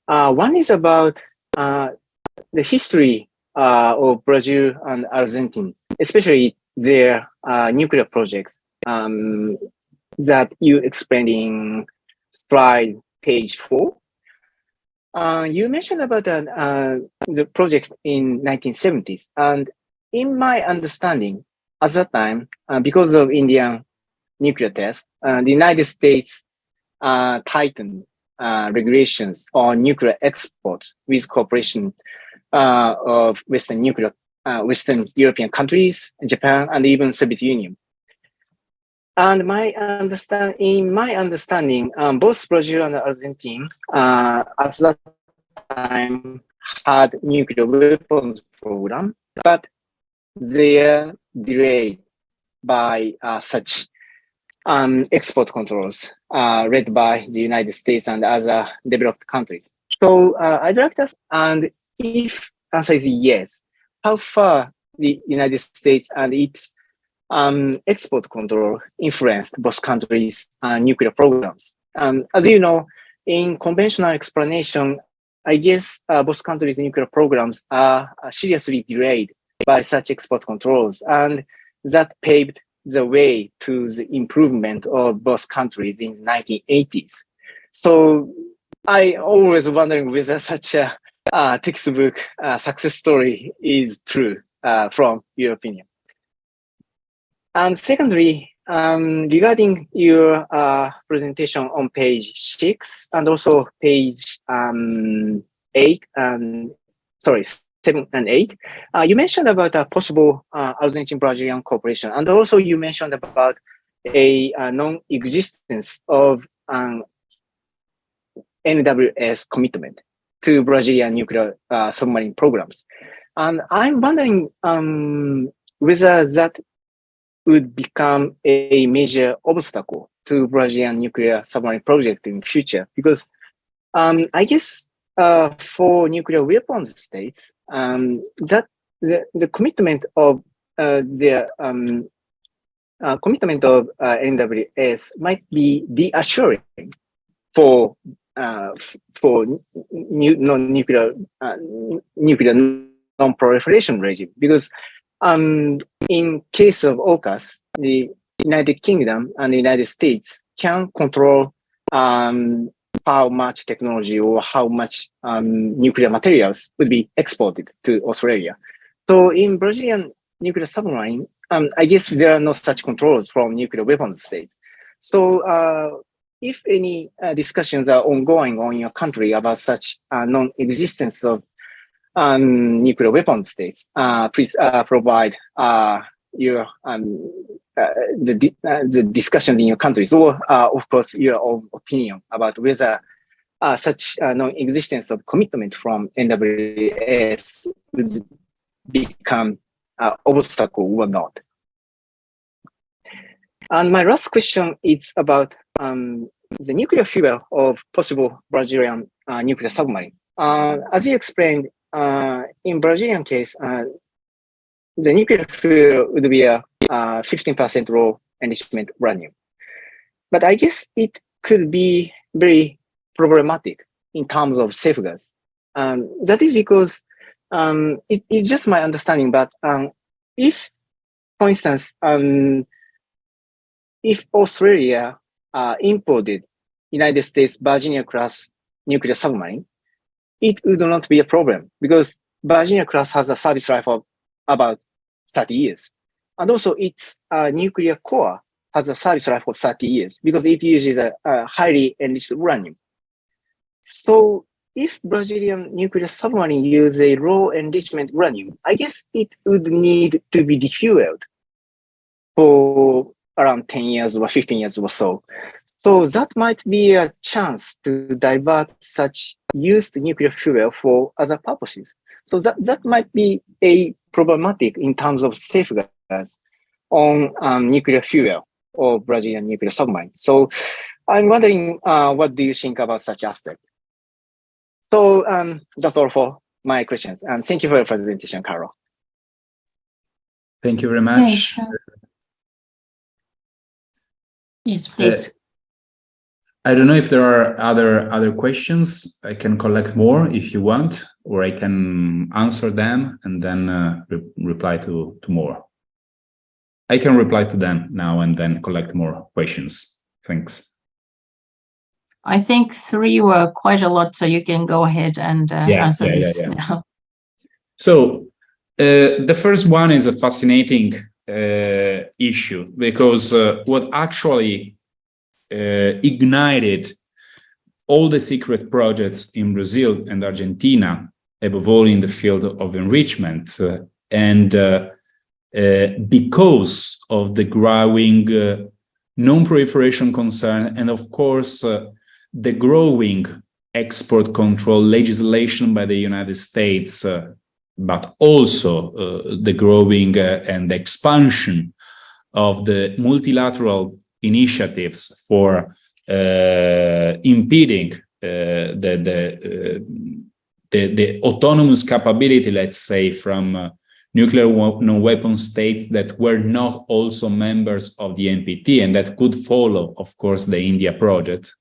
One is about the history of Brazil and Argentine, especially their nuclear projects that you explained in slide page 4. You mentioned about the project in 1970s, and in my understanding, at that time, because of Indian nuclear test, the United States tightened regulations on nuclear exports with cooperation of Western European countries, Japan, and even Soviet Union. And in my understanding, both Brazil and Argentina at that time had nuclear weapons program, but they are delayed by such export controls led by the United States and other developed countries. So I'd like to ask, and if answer is yes, how far the United States and its export control influenced both countries' nuclear programs? As you know, in conventional explanation, I guess both countries' nuclear programs are seriously delayed by such export controls, and that paved the way to the improvement of both countries in the 1980s. So I always wondering whether such a textbook success story is true from your opinion. And secondly, regarding your presentation on page 6 and also page 7 and 8, you mentioned about a possible Argentine-Brazilian cooperation, and also you mentioned about a non-existence of NWS commitment to Brazilian nuclear submarine programs. And I'm wondering whether that would become a major obstacle to Brazilian nuclear submarine project in future, because I guess for nuclear weapons states, that the commitment of their commitment of NWS might be reassuring for nuclear non-proliferation regime, because in case of AUKUS, the United Kingdom and the United States can control how much technology or how much nuclear materials would be exported to Australia. So in Brazilian nuclear submarine, I guess there are no such controls from nuclear weapons states. So if any discussions are ongoing on your country about such non-existence of nuclear weapons states, please provide your the discussions in your countries, or of course your own opinion about whether such non-existence of commitment from NWS would become obstacle or not. And my last question is about the nuclear fuel of possible Brazilian nuclear submarine. As you explained, in Brazilian case, the nuclear fuel would be a 15% low enrichment uranium. But I guess it could be very problematic in terms of safeguards. That is because it's just my understanding, but if, for instance, if Australia imported United States Virginia-class nuclear submarine, it would not be a problem because Virginia-class has a service life of about 30 years. And also its nuclear core has a service life of 30 years because it uses a highly enriched uranium. So if Brazilian nuclear submarine use a low enrichment uranium, I guess it would need to be refueled for around 10 years or 15 years or so. So that might be a chance to divert such used nuclear fuel for other purposes. So that might be a problematic in terms of safeguards on nuclear fuel or Brazilian nuclear submarine. So I'm wondering, what do you think about such aspect? So that's all for my questions. And thank you for your presentation, Carlo. Thank you very much. Yeah, sure. Yes, please. I don't know if there are other questions. I can collect more if you want, or I can answer them and then reply to more. I can reply to them now and then collect more questions. Thanks. I think 3 were quite a lot, so you can go ahead and answer this now. So the first one is a fascinating issue, because what actually ignited all the secret projects in Brazil and Argentina, above all in the field of enrichment, and because of the growing non-proliferation concern, and of course the growing export control legislation by the United States, but also the growing and the expansion of the multilateral initiatives for impeding the autonomous capability, let's say, from nuclear non-weapon states that were not also members of the NPT and that could follow, of course, the India project.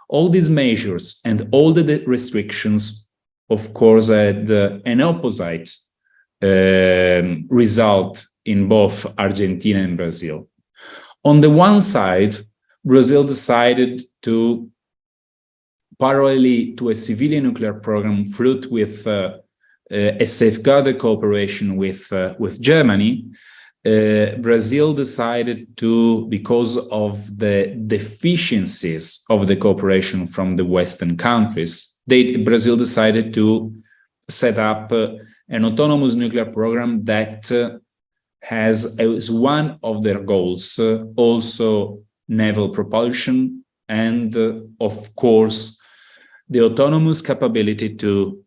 All these measures and all the restrictions, of course, had an opposite result in both Argentina and Brazil. On the one side, Brazil decided to, parallelly to a civilian nuclear program, fruit with a safeguarded cooperation with Germany. Brazil decided to, because of the deficiencies of the cooperation from the Western countries, Brazil decided to set up an autonomous nuclear program that has as one of their goals also naval propulsion and, of course, the autonomous capability to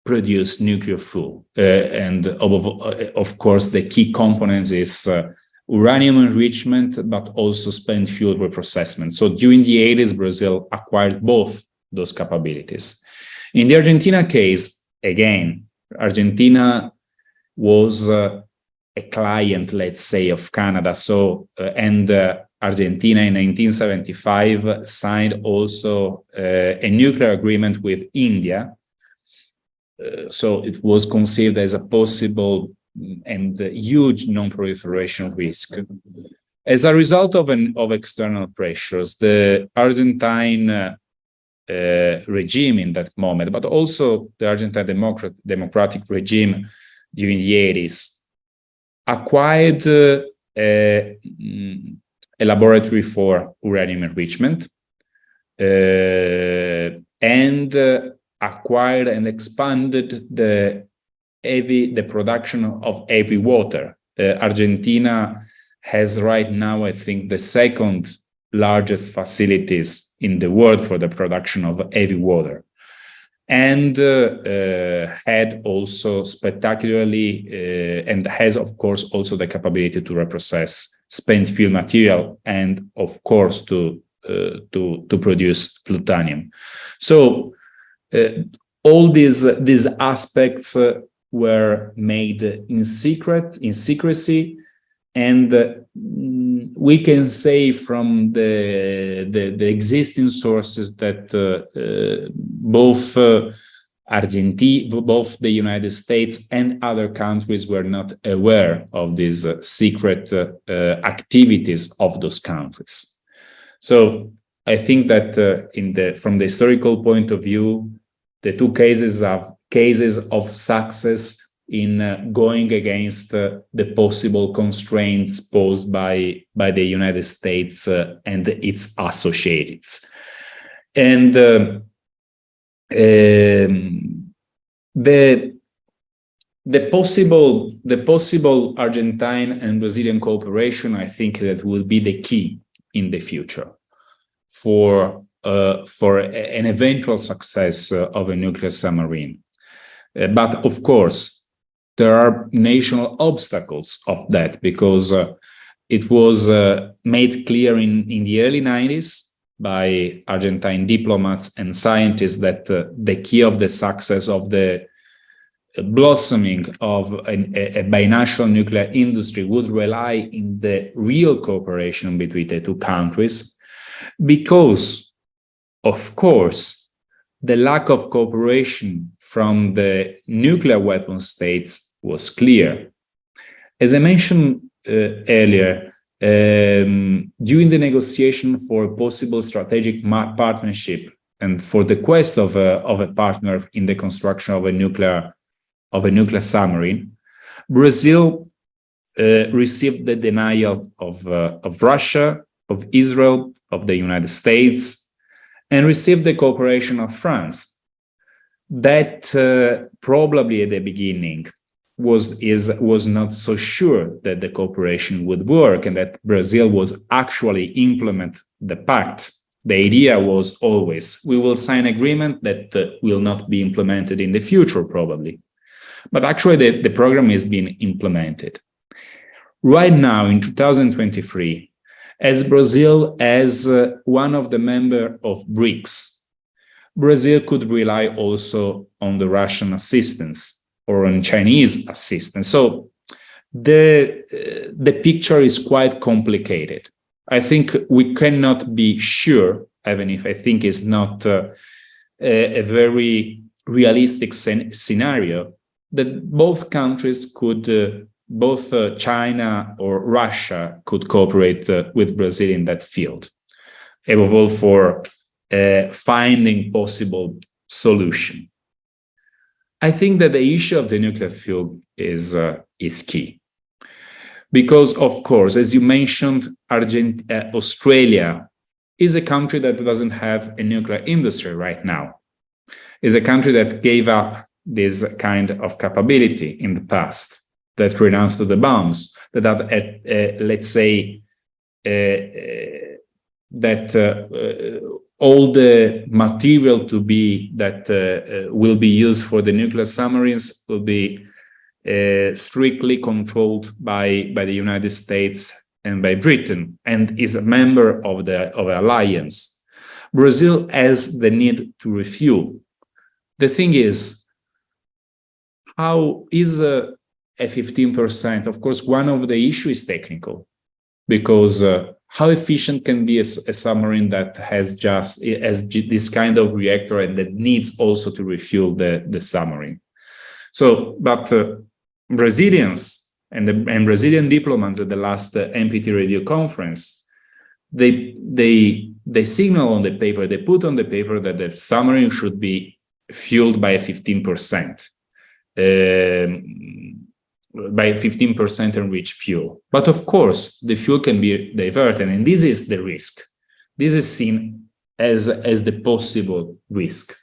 produce nuclear fuel. And of course, the key components is uranium enrichment, but also spent fuel reprocessment. So during the 80s, Brazil acquired both those capabilities. In the Argentina case, again, Argentina was a client, let's say, of Canada. So, and Argentina in 1975 signed also a nuclear agreement with India. So it was conceived as a possible and huge non-proliferation risk. As a result of external pressures, the Argentine regime in that moment, but also the Argentine democratic regime during the 80s, acquired a laboratory for uranium enrichment and acquired and expanded the production of heavy water. Argentina has right now, I think, the second largest facilities in the world for the production of heavy water, and had also spectacularly and has, of course, also the capability to reprocess spent fuel material and, of course, to produce plutonium. So all these aspects were made in secrecy, and we can say from the existing sources that both both the United States and other countries were not aware of these secret activities of those countries. So I think that from the historical point of view, the two cases of success in going against the possible constraints posed by the United States and its associates. And the possible Argentine and Brazilian cooperation, I think that will be the key in the future for an eventual success of a nuclear submarine. But of course, there are national obstacles of that, because it was made clear in the early 90s by Argentine diplomats and scientists that the key of the success of the blossoming of a binational nuclear industry would rely in the real cooperation between the two countries, because, of course, the lack of cooperation from the nuclear weapon states was clear. As I mentioned earlier, during the negotiation for a possible strategic partnership and for the quest of a partner in the construction of a nuclear submarine, Brazil received the denial of Russia, of Israel, of the United States, and received the cooperation of France. That probably at the beginning was not so sure that the cooperation would work and that Brazil was actually implement the pact. The idea was always, we will sign agreement that will not be implemented in the future, probably. But actually, the program is being implemented. Right now, in 2023, as Brazil as one of the members of BRICS, Brazil could rely also on the Russian assistance or on Chinese assistance. So the picture is quite complicated. I think we cannot be sure, even if I think it's not a very realistic scenario, that both countries could, both China or Russia could cooperate with Brazil in that field, above all for finding possible solution. I think that the issue of the nuclear fuel is key. Because, of course, as you mentioned, Australia is a country that doesn't have a nuclear industry right now. It's a country that gave up this kind of capability in the past, that renounced to the bombs, that let's say, all the material that will be used for the nuclear submarines will be strictly controlled by the United States and by Britain, and is a member of the alliance. Brazil has the need to refuel. The thing is, how is a 15%? Of course, one of the issues is technical, because how efficient can be a submarine that has this kind of reactor and that needs also to refuel the submarine? So, but Brazilians and Brazilian diplomats at the last NPT review conference, they signal on the paper, they put on the paper that the submarine should be fueled by 15%. By 15% enriched fuel. But of course, the fuel can be diverted, and this is the risk. This is seen as the possible risk.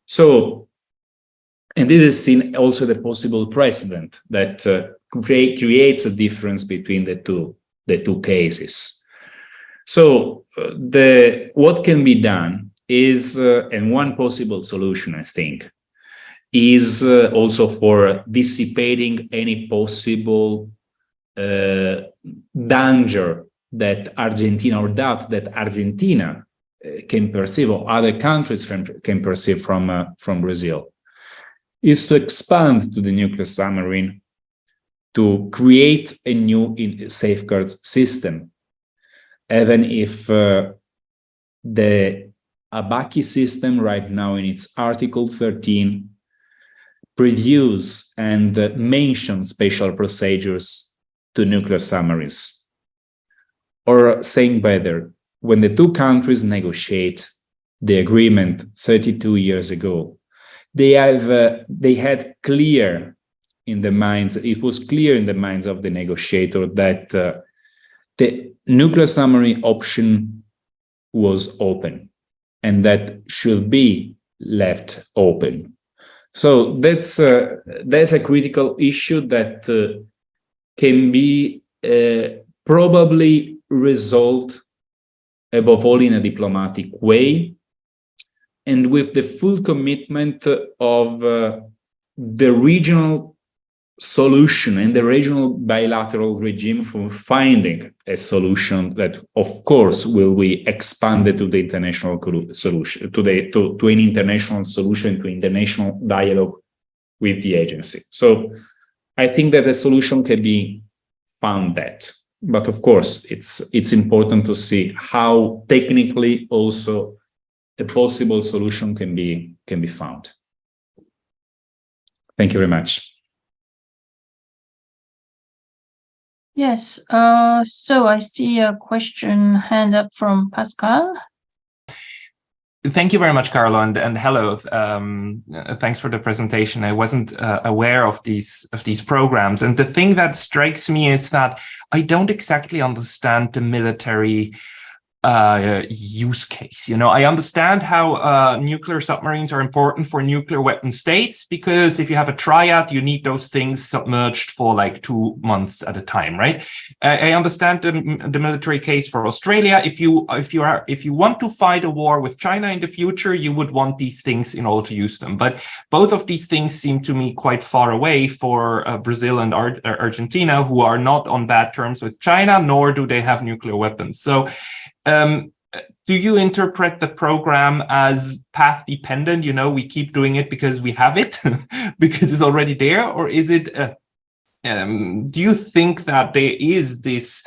So, and this is seen also the possible precedent that creates a difference between the two cases. So, what can be done is, and one possible solution, I think, is also for dissipating any possible danger that Argentina, or doubt that Argentina can perceive, or other countries can perceive from Brazil, is to expand to the nuclear submarine, to create a new safeguards system, even if the ABACI system right now in its Article 13 previews and mentions special procedures to nuclear submarines. Or saying better, when the two countries negotiate the agreement 32 years ago, they had clear in the minds, it was clear in the minds of the negotiator that the nuclear submarine option was open and that should be left open. So that's a critical issue that can be probably resolved above all in a diplomatic way, and with the full commitment of the regional solution and the regional bilateral regime for finding a solution that, of course, will be expanded to the international solution, to an international solution, to international dialogue with the agency. So I think that a solution can be found that. But of course, it's important to see how technically also a possible solution can be found. Thank you very much. Yes. So I see a question hand up from Pascal. Thank you very much, Carlo, and hello. Thanks for the presentation. I wasn't aware of these programs, and the thing that strikes me is that I don't exactly understand the military use case. You know, I understand how nuclear submarines are important for nuclear weapon states, because if you have a triad, you need those things submerged for like 2 months at a time, right? I understand the military case for Australia. If you want to fight a war with China in the future, you would want these things in order to use them. But both of these things seem to me quite far away for Brazil and Argentina, who are not on bad terms with China, nor do they have nuclear weapons. So do you interpret the program as path dependent? You know, we keep doing it because we have it, because it's already there? Or is it, do you think that there is this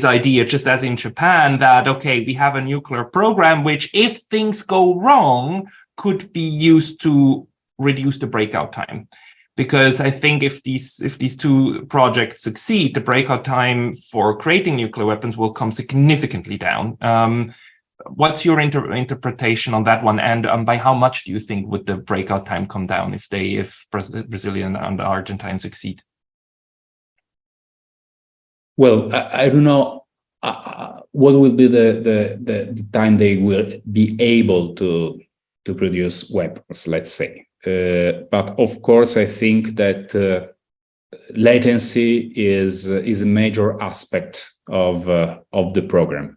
idea, just as in Japan, that, okay, we have a nuclear program, which if things go wrong, could be used to reduce the breakout time? Because I think if these two projects succeed, the breakout time for creating nuclear weapons will come significantly down. What's your interpretation on that one? And by how much do you think would the breakout time come down if Brazilian and Argentine succeed? Well, I don't know what will be the time they will be able to produce weapons, let's say. But of course, I think that latency is a major aspect of the program,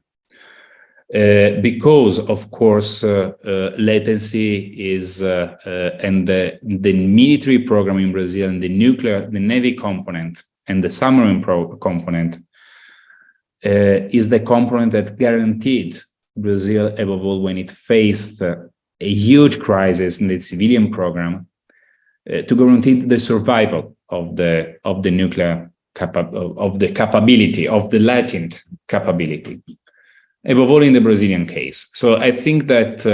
because of course latency is and the military program in Brazil, and the Navy component and the submarine component is the component that guaranteed Brazil, above all when it faced a huge crisis in the civilian program, to guarantee the survival of the nuclear capability, of the latent capability, above all in the Brazilian case. So I think that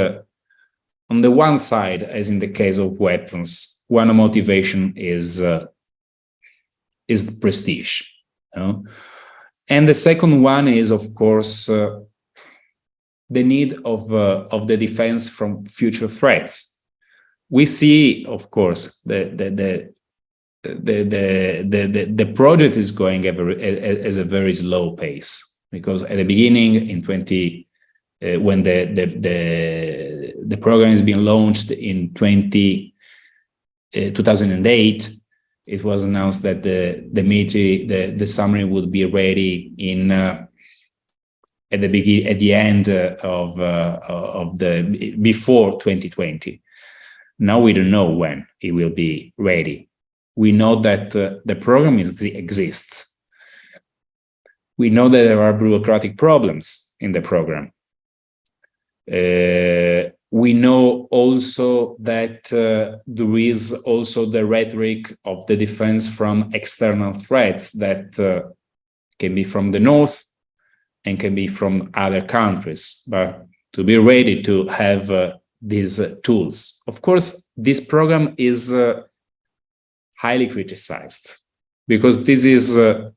on the one side, as in the case of weapons, one motivation is the prestige, you know? And the second one is, of course, the need of the defense from future threats. We see, of course, the project is going at a very slow pace, because at the beginning, in when the program has been launched in 2008, it was announced that the submarine would be ready in at the end before 2020. Now we don't know when it will be ready. We know that the program exists. We know that there are bureaucratic problems in the program. We know also that there is also the rhetoric of the defense from external threats that can be from the north and can be from other countries, but to be ready to have these tools. Of course, this program is highly criticized, because this is a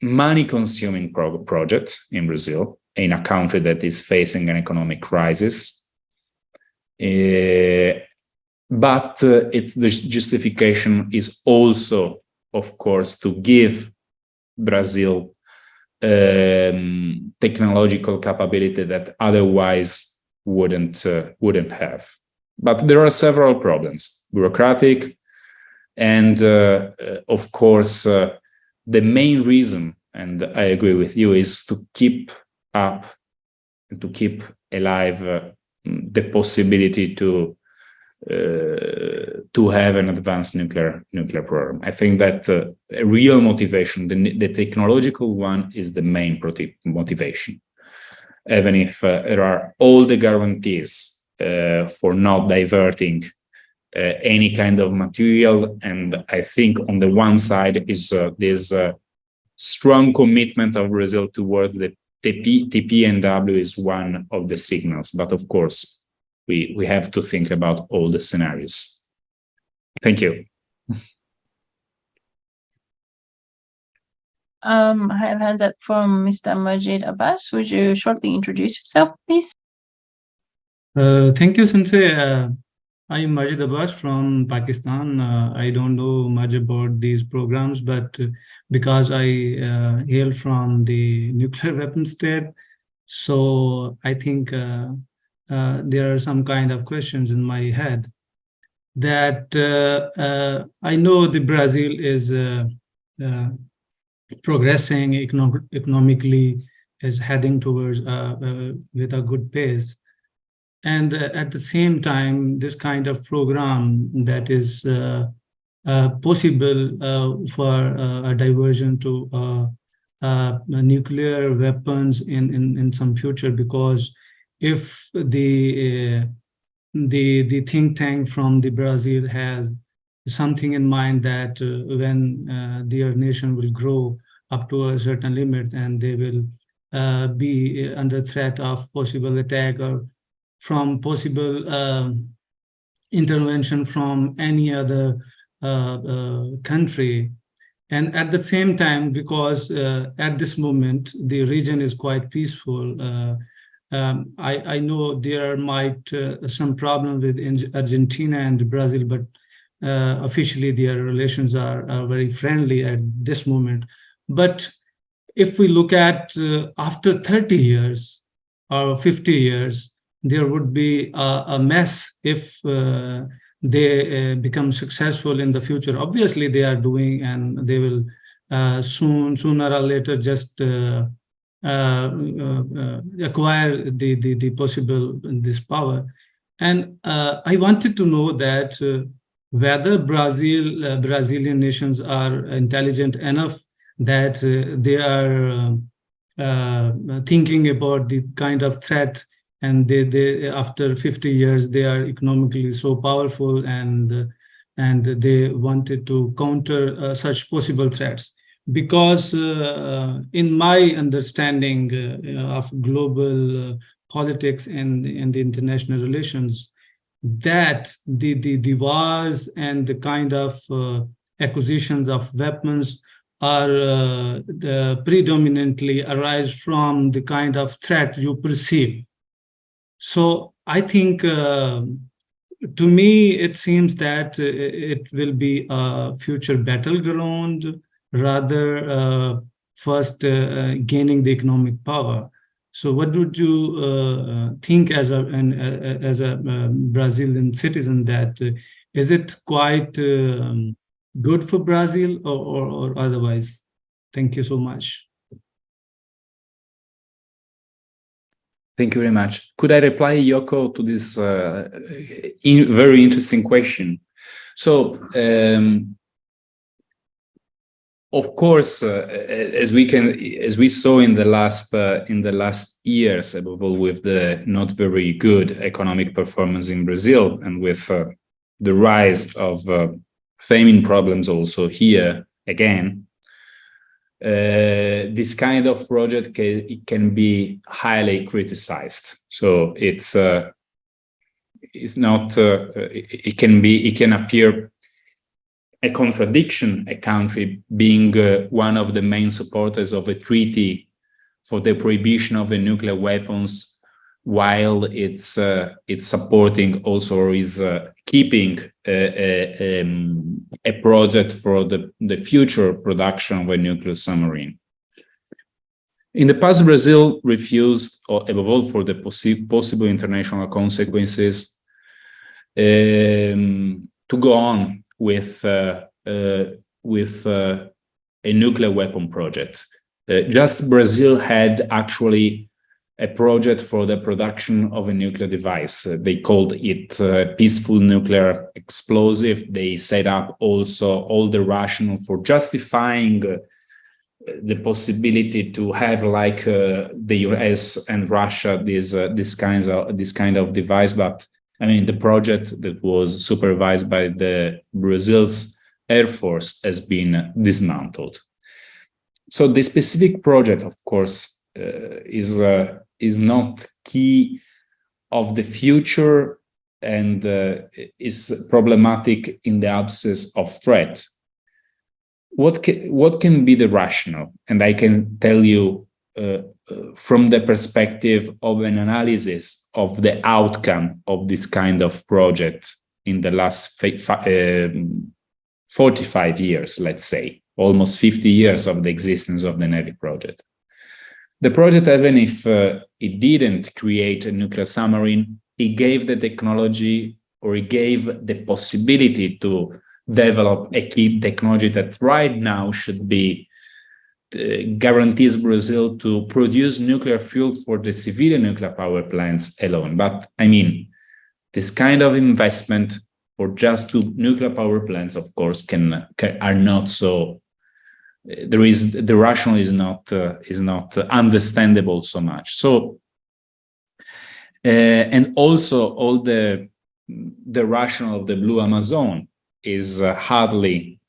money-consuming project in Brazil, in a country that is facing an economic crisis. But the justification is also, of course, to give Brazil technological capability that otherwise wouldn't have. But there are several problems: bureaucratic, and of course, the main reason, and I agree with you, is to keep up and to keep alive the possibility to have an advanced nuclear program. I think that a real motivation, the technological one, is the main motivation, even if there are all the guarantees for not diverting any kind of material. And I think on the one side is this strong commitment of Brazil towards the TPNW is one of the signals, but of course we have to think about all the scenarios. Thank you. I have hands up from Mr. Majid Abbas. Would you shortly introduce yourself, please? Thank you, Sensei. I am Majid Abbas from Pakistan. I don't know much about these programs, but because I hail from the nuclear weapon state, so I think there are some kind of questions in my head that I know the Brazil is progressing economically, is heading towards with a good pace. And at the same time, this kind of program that is possible for a diversion to nuclear weapons in some future, because if the think tank from the Brazil has something in mind that when their nation will grow up to a certain limit and they will be under threat of possible attack or from possible intervention from any other country. And at the same time, because at this moment, the region is quite peaceful, I know there might some problem with Argentina and Brazil, but officially their relations are very friendly at this moment. But if we look at after 30 years or 50 years, there would be a mess if they become successful in the future. Obviously, they are doing, and they will sooner or later just acquire the possible this power. And I wanted to know that whether Brazilian nations are intelligent enough that they are thinking about the kind of threat, and they after 50 years they are economically so powerful, and they wanted to counter such possible threats. Because in my understanding of global politics and the international relations, that the wars and the kind of acquisitions of weapons are predominantly arise from the kind of threat you perceive. So I think, to me, it seems that it will be a future battleground rather first gaining the economic power. So what would you think as a Brazilian citizen, that is it quite good for Brazil or otherwise? Thank you so much. Thank you very much. Could I reply, Yoko, to this very interesting question? So, of course, as we saw in the last years, above all with the not very good economic performance in Brazil, and with the rise of famine problems also here again, this kind of project can be highly criticized. So it's not it can appear a contradiction, a country being one of the main supporters of a treaty for the prohibition of the nuclear weapons, while it's supporting also, or is keeping a project for the future production of a nuclear submarine. In the past, Brazil refused, or above all for the possible international consequences, to go on with a nuclear weapon project. Just Brazil had actually a project for the production of a nuclear device. They called it peaceful nuclear explosive. They set up also all the rationale for justifying the possibility to have, like the US and Russia, this kind of device. But I mean, the project that was supervised by the Brazil's Air Force has been dismantled. So the specific project, of course, is not key of the future, and is problematic in the absence of threat. what can be the rationale? And I can tell you from the perspective of an analysis of the outcome of this kind of project in the last 45 years, let's say, almost 50 years of the existence of the Navy project. The project, even if it didn't create a nuclear submarine, it gave the technology, or it gave the possibility to develop a key technology that right now should be guarantees Brazil to produce nuclear fuel for the civilian nuclear power plants alone. But I mean, this kind of investment for just 2 nuclear power plants, of course, are not so. The rationale is not understandable so much. So, and also all the rationale of the Blue Amazon is hardly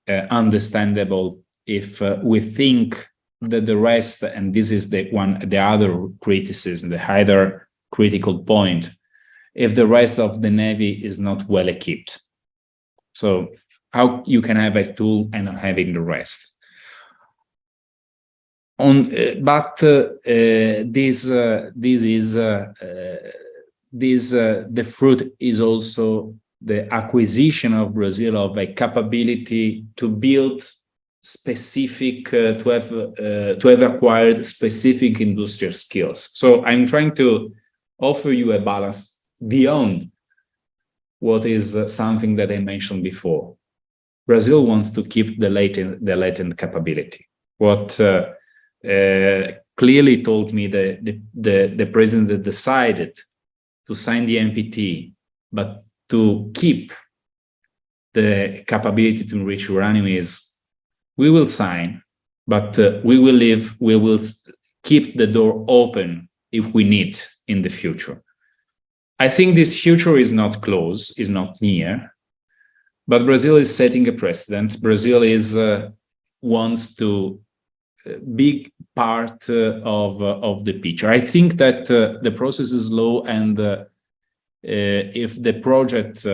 understandable if we think that the rest, and this is the other criticism, the other critical point, if the rest of the Navy is not well equipped. So how you can have a tool and not having the rest? The fruit is also the acquisition of Brazil of a capability to build specific, to have acquired specific industrial skills. So I'm trying to offer you a balance beyond what is something that I mentioned before. Brazil wants to keep the latent capability. What clearly told me the president that decided to sign the NPT, but to keep the capability to enrich uranium is, we will sign, but we will keep the door open if we need in the future. I think this future is not close, is not near, but Brazil is setting a precedent. Brazil wants to be part of the picture. I think that the process is slow, and if the project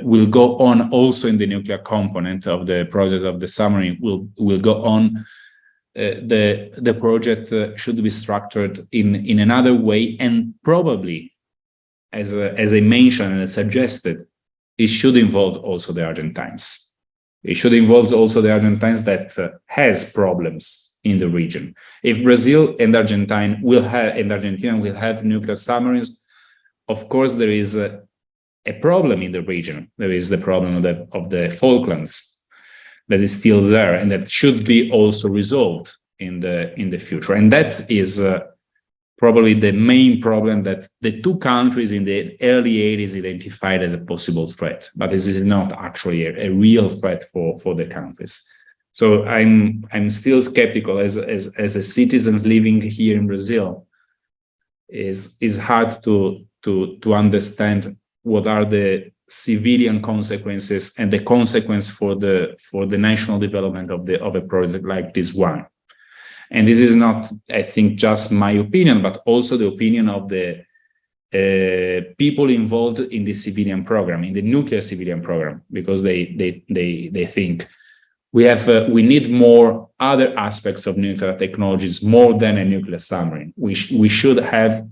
will go on also in the nuclear component of the project of the submarine will go on, the project should be structured in another way, and probably, as I mentioned and suggested, it should involve also the Argentines. It should involve also the Argentines that has problems in the region. If Brazil and Argentina will have nuclear submarines, of course there is a problem in the region. There is the problem of the Falklands that is still there, and that should be also resolved in the future. And that is probably the main problem that the 2 countries in the early 80s identified as a possible threat, but this is not actually a real threat for the countries. So I'm still skeptical as a citizens living here in Brazil. Is hard to understand what are the civilian consequences and the consequence for the national development of a project like this one. And this is not, I think, just my opinion, but also the opinion of the people involved in the civilian program, in the nuclear civilian program, because they think we need more other aspects of nuclear technologies more than a nuclear submarine. We should have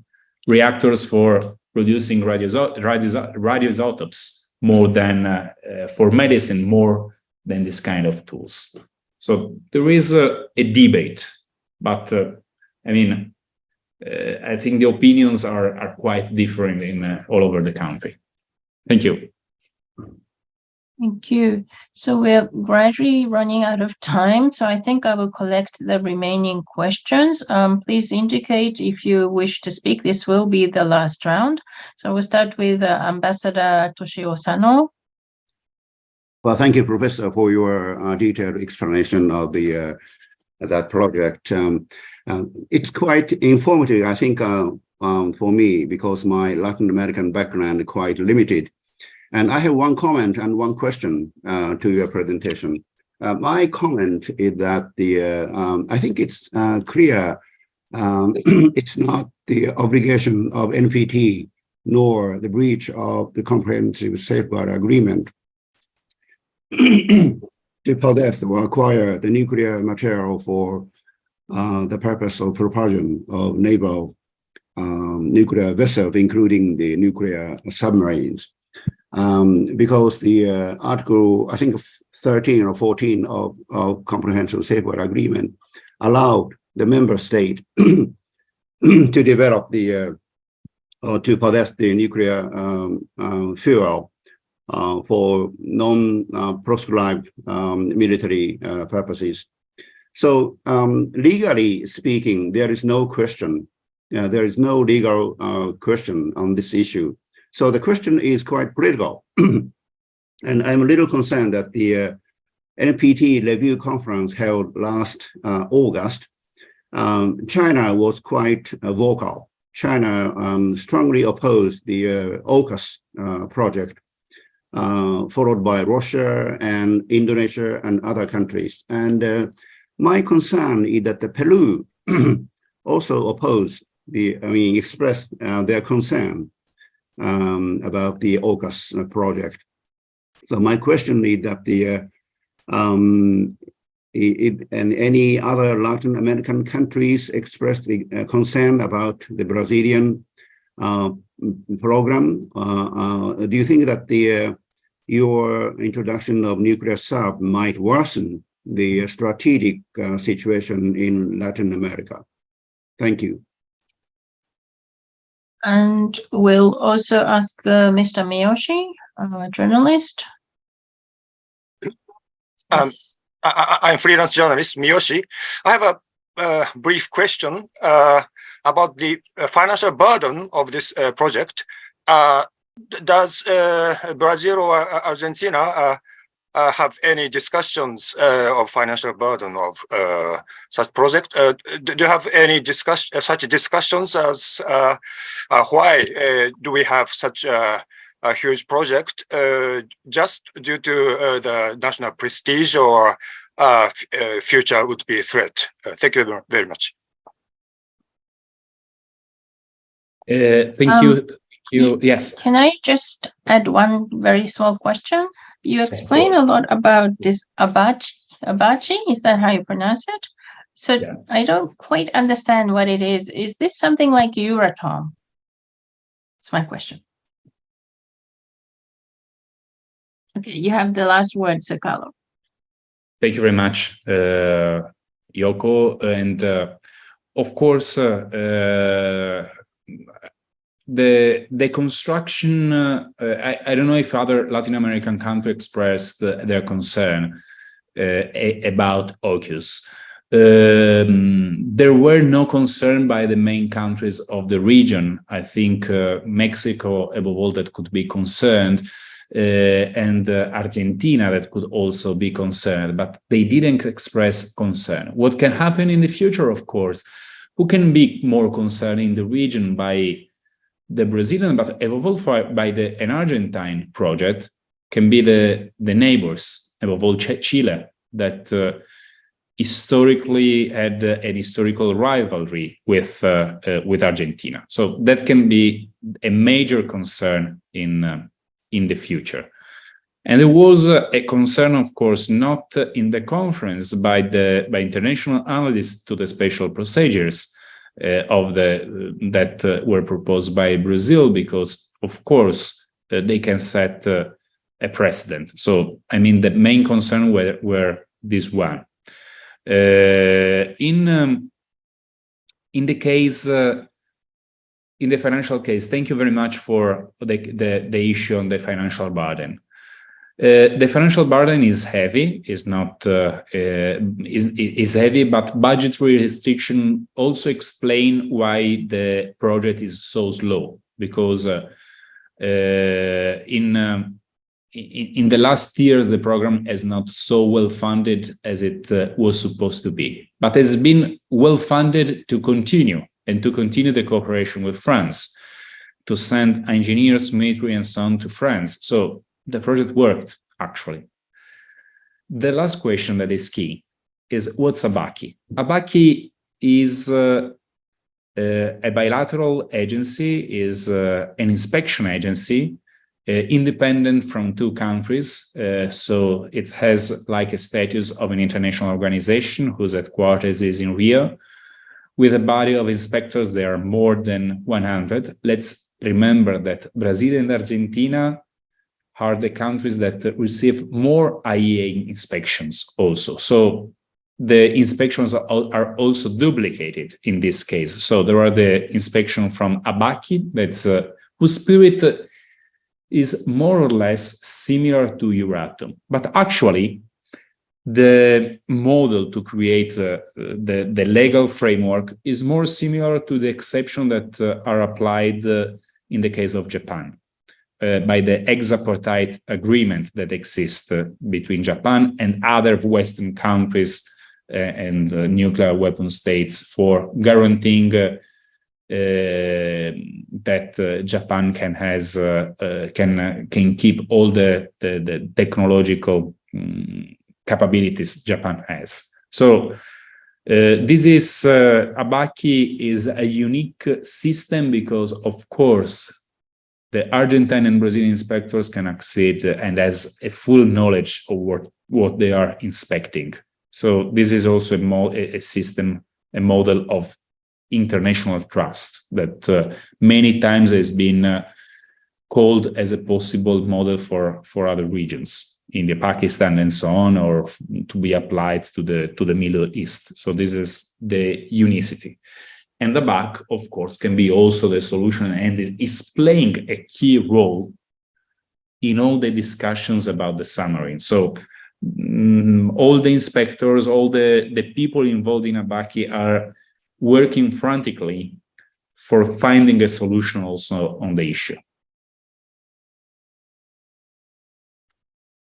reactors for producing radioisotopes more than for medicine, more than this kind of tools. So there is a debate, but I mean, I think the opinions are quite different in all over the country. Thank you. Thank you. So we're gradually running out of time. So I think I will collect the remaining questions. Please indicate if you wish to speak. This will be the last round. So we'll start with Ambassador Toshio Sano. Well, thank you, Professor, for your detailed explanation of that project. It's quite informative, I think, for me, because my Latin American background is quite limited. And I have one comment and one question to your presentation. My comment is that I think it's clear it's not the obligation of NPT nor the breach of the Comprehensive Safeguard Agreement possess or acquire the nuclear material for the purpose of propulsion of naval nuclear vessels, including the nuclear submarines. Because the Article, I think 13 or 14 of Comprehensive Safeguard Agreement allowed the member state to develop the or to possess the nuclear fuel for non-proscribed military purposes. So legally speaking, there is no question. There is no legal question on this issue. So the question is quite political. And I'm a little concerned that the NPT review conference held last August, China was quite vocal. China strongly opposed the AUKUS project, followed by Russia and Indonesia and other countries. And my concern is that the Peru also opposed expressed their concern about the AUKUS project. So my question is that the and any other Latin American countries expressed the concern about the Brazilian program. Do you think that your introduction of nuclear sub might worsen the strategic situation in Latin America? Thank you. And we'll also ask Mr. Miyoshi, a journalist. Yes. I'm freelance journalist Miyoshi. I have a brief question about the financial burden of this project. Does Brazil or Argentina have any discussions of financial burden of such project? Do you have any such discussions as why do we have such a huge project just due to the national prestige or future would be a threat? Thank you very much. Thank you. Yes. Can I just add one very small question? You explain a lot about this Abachi, is that how you pronounce it? So yeah. I don't quite understand what it is. Is this something like Euratom? That's my question. Okay, you have the last word, Carlo. Thank you very much, Yoko. And of course, the construction, I don't know if other Latin American countries expressed their concern about AUKUS. There were no concern by the main countries of the region. I think Mexico, above all, that could be concerned, and Argentina that could also be concerned, but they didn't express concern. What can happen in the future, of course, who can be more concerned in the region by the Brazilian, but above all by an Argentine project, can be the neighbors, above all Chile, that historically had a historical rivalry with Argentina. So that can be a major concern in the future. And there was a concern, of course, not in the conference by international analysts to the special procedures that were proposed by Brazil, because of course they can set a precedent. So I mean the main concern were this one. In the case. In the financial case, thank you very much for the issue on the financial burden. The financial burden is heavy, is heavy, but budgetary restriction also explain why the project is so slow. Because in the last years, the program is not so well funded as it was supposed to be, but has been well funded to continue. And to continue the cooperation with France, to send engineers, military, and so on to France. So the project worked, actually. The last question that is key is, what's ABACI? ABACI is a bilateral agency, is an inspection agency independent from two countries. So it has like a status of an international organization whose headquarters is in Rio. With a body of inspectors, there are more than 100. Let's remember that Brazil and Argentina are the countries that receive more IEA inspections also. So the inspections are also duplicated in this case. So there are the inspection from ABACI, that's whose spirit is more or less similar to Euratom. But actually, the model to create the legal framework is more similar to the exception that are applied in the case of Japan by the hexapartite agreement that exists between Japan and other Western countries and nuclear weapon states for guaranteeing that Japan can keep all the technological capabilities Japan has. So this is ABACI is a unique system because, of course, the Argentine and Brazilian inspectors can accede and has a full knowledge of what they are inspecting. So this is also a system, a model of international trust that many times has been called as a possible model for other regions, India, Pakistan, and so on, or to be applied to the Middle East. So this is the unicity. And the back, of course, can be also the solution and is playing a key role in all the discussions about the submarine. So all the inspectors, all the people involved in ABACI are working frantically for finding a solution also on the issue.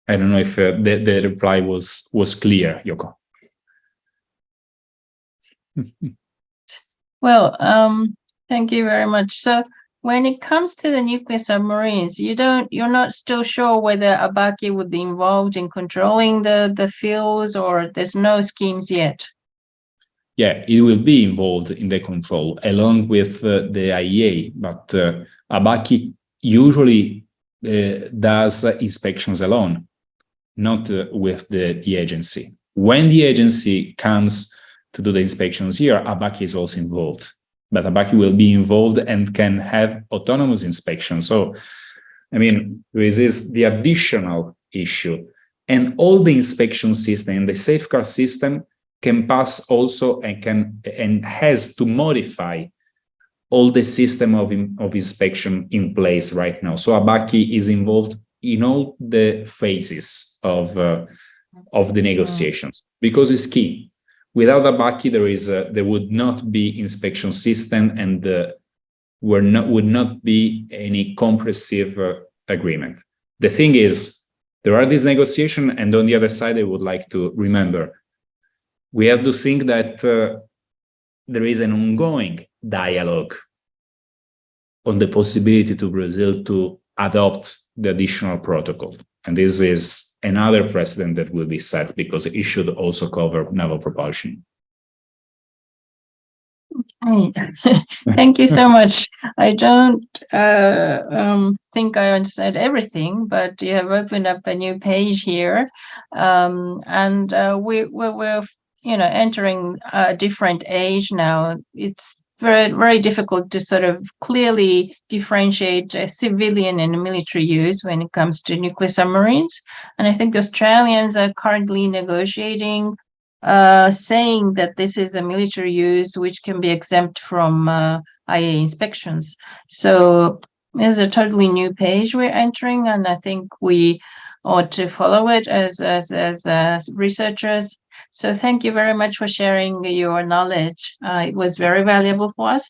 I don't know if the reply was clear, Yoko. Well, thank you very much. So when it comes to the nuclear submarines, you're not still sure whether ABACI would be involved in controlling the fuels, or there's no schemes yet? Yeah, it will be involved in the control along with the IEA, but ABACI usually does inspections alone, not with the agency. When the agency comes to do the inspections here, ABACI is also involved, but ABACI will be involved and can have autonomous inspection. So, I mean, there is the additional issue, and all the inspection system and the safeguard system can pass also and has to modify all the system of inspection in place right now. So ABACI is involved in all the phases of the negotiations because it's key. Without ABACI, there would not be inspection system, and would not be any comprehensive agreement. The thing is, there are these negotiations, and on the other side, I would like to remember, we have to think that there is an ongoing dialogue on the possibility to Brazil to adopt the additional protocol, and this is another precedent that will be set because it should also cover naval propulsion. Okay. Thank you so much. I don't think I understand everything, but you have opened up a new page here, and we're entering a different age now. It's very, very difficult to sort of clearly differentiate civilian and military use when it comes to nuclear submarines. And I think the Australians are currently negotiating, saying that this is a military use which can be exempt from IAEA inspections. So there's a totally new page we're entering, and I think we ought to follow it as researchers. So thank you very much for sharing your knowledge. It was very valuable for us.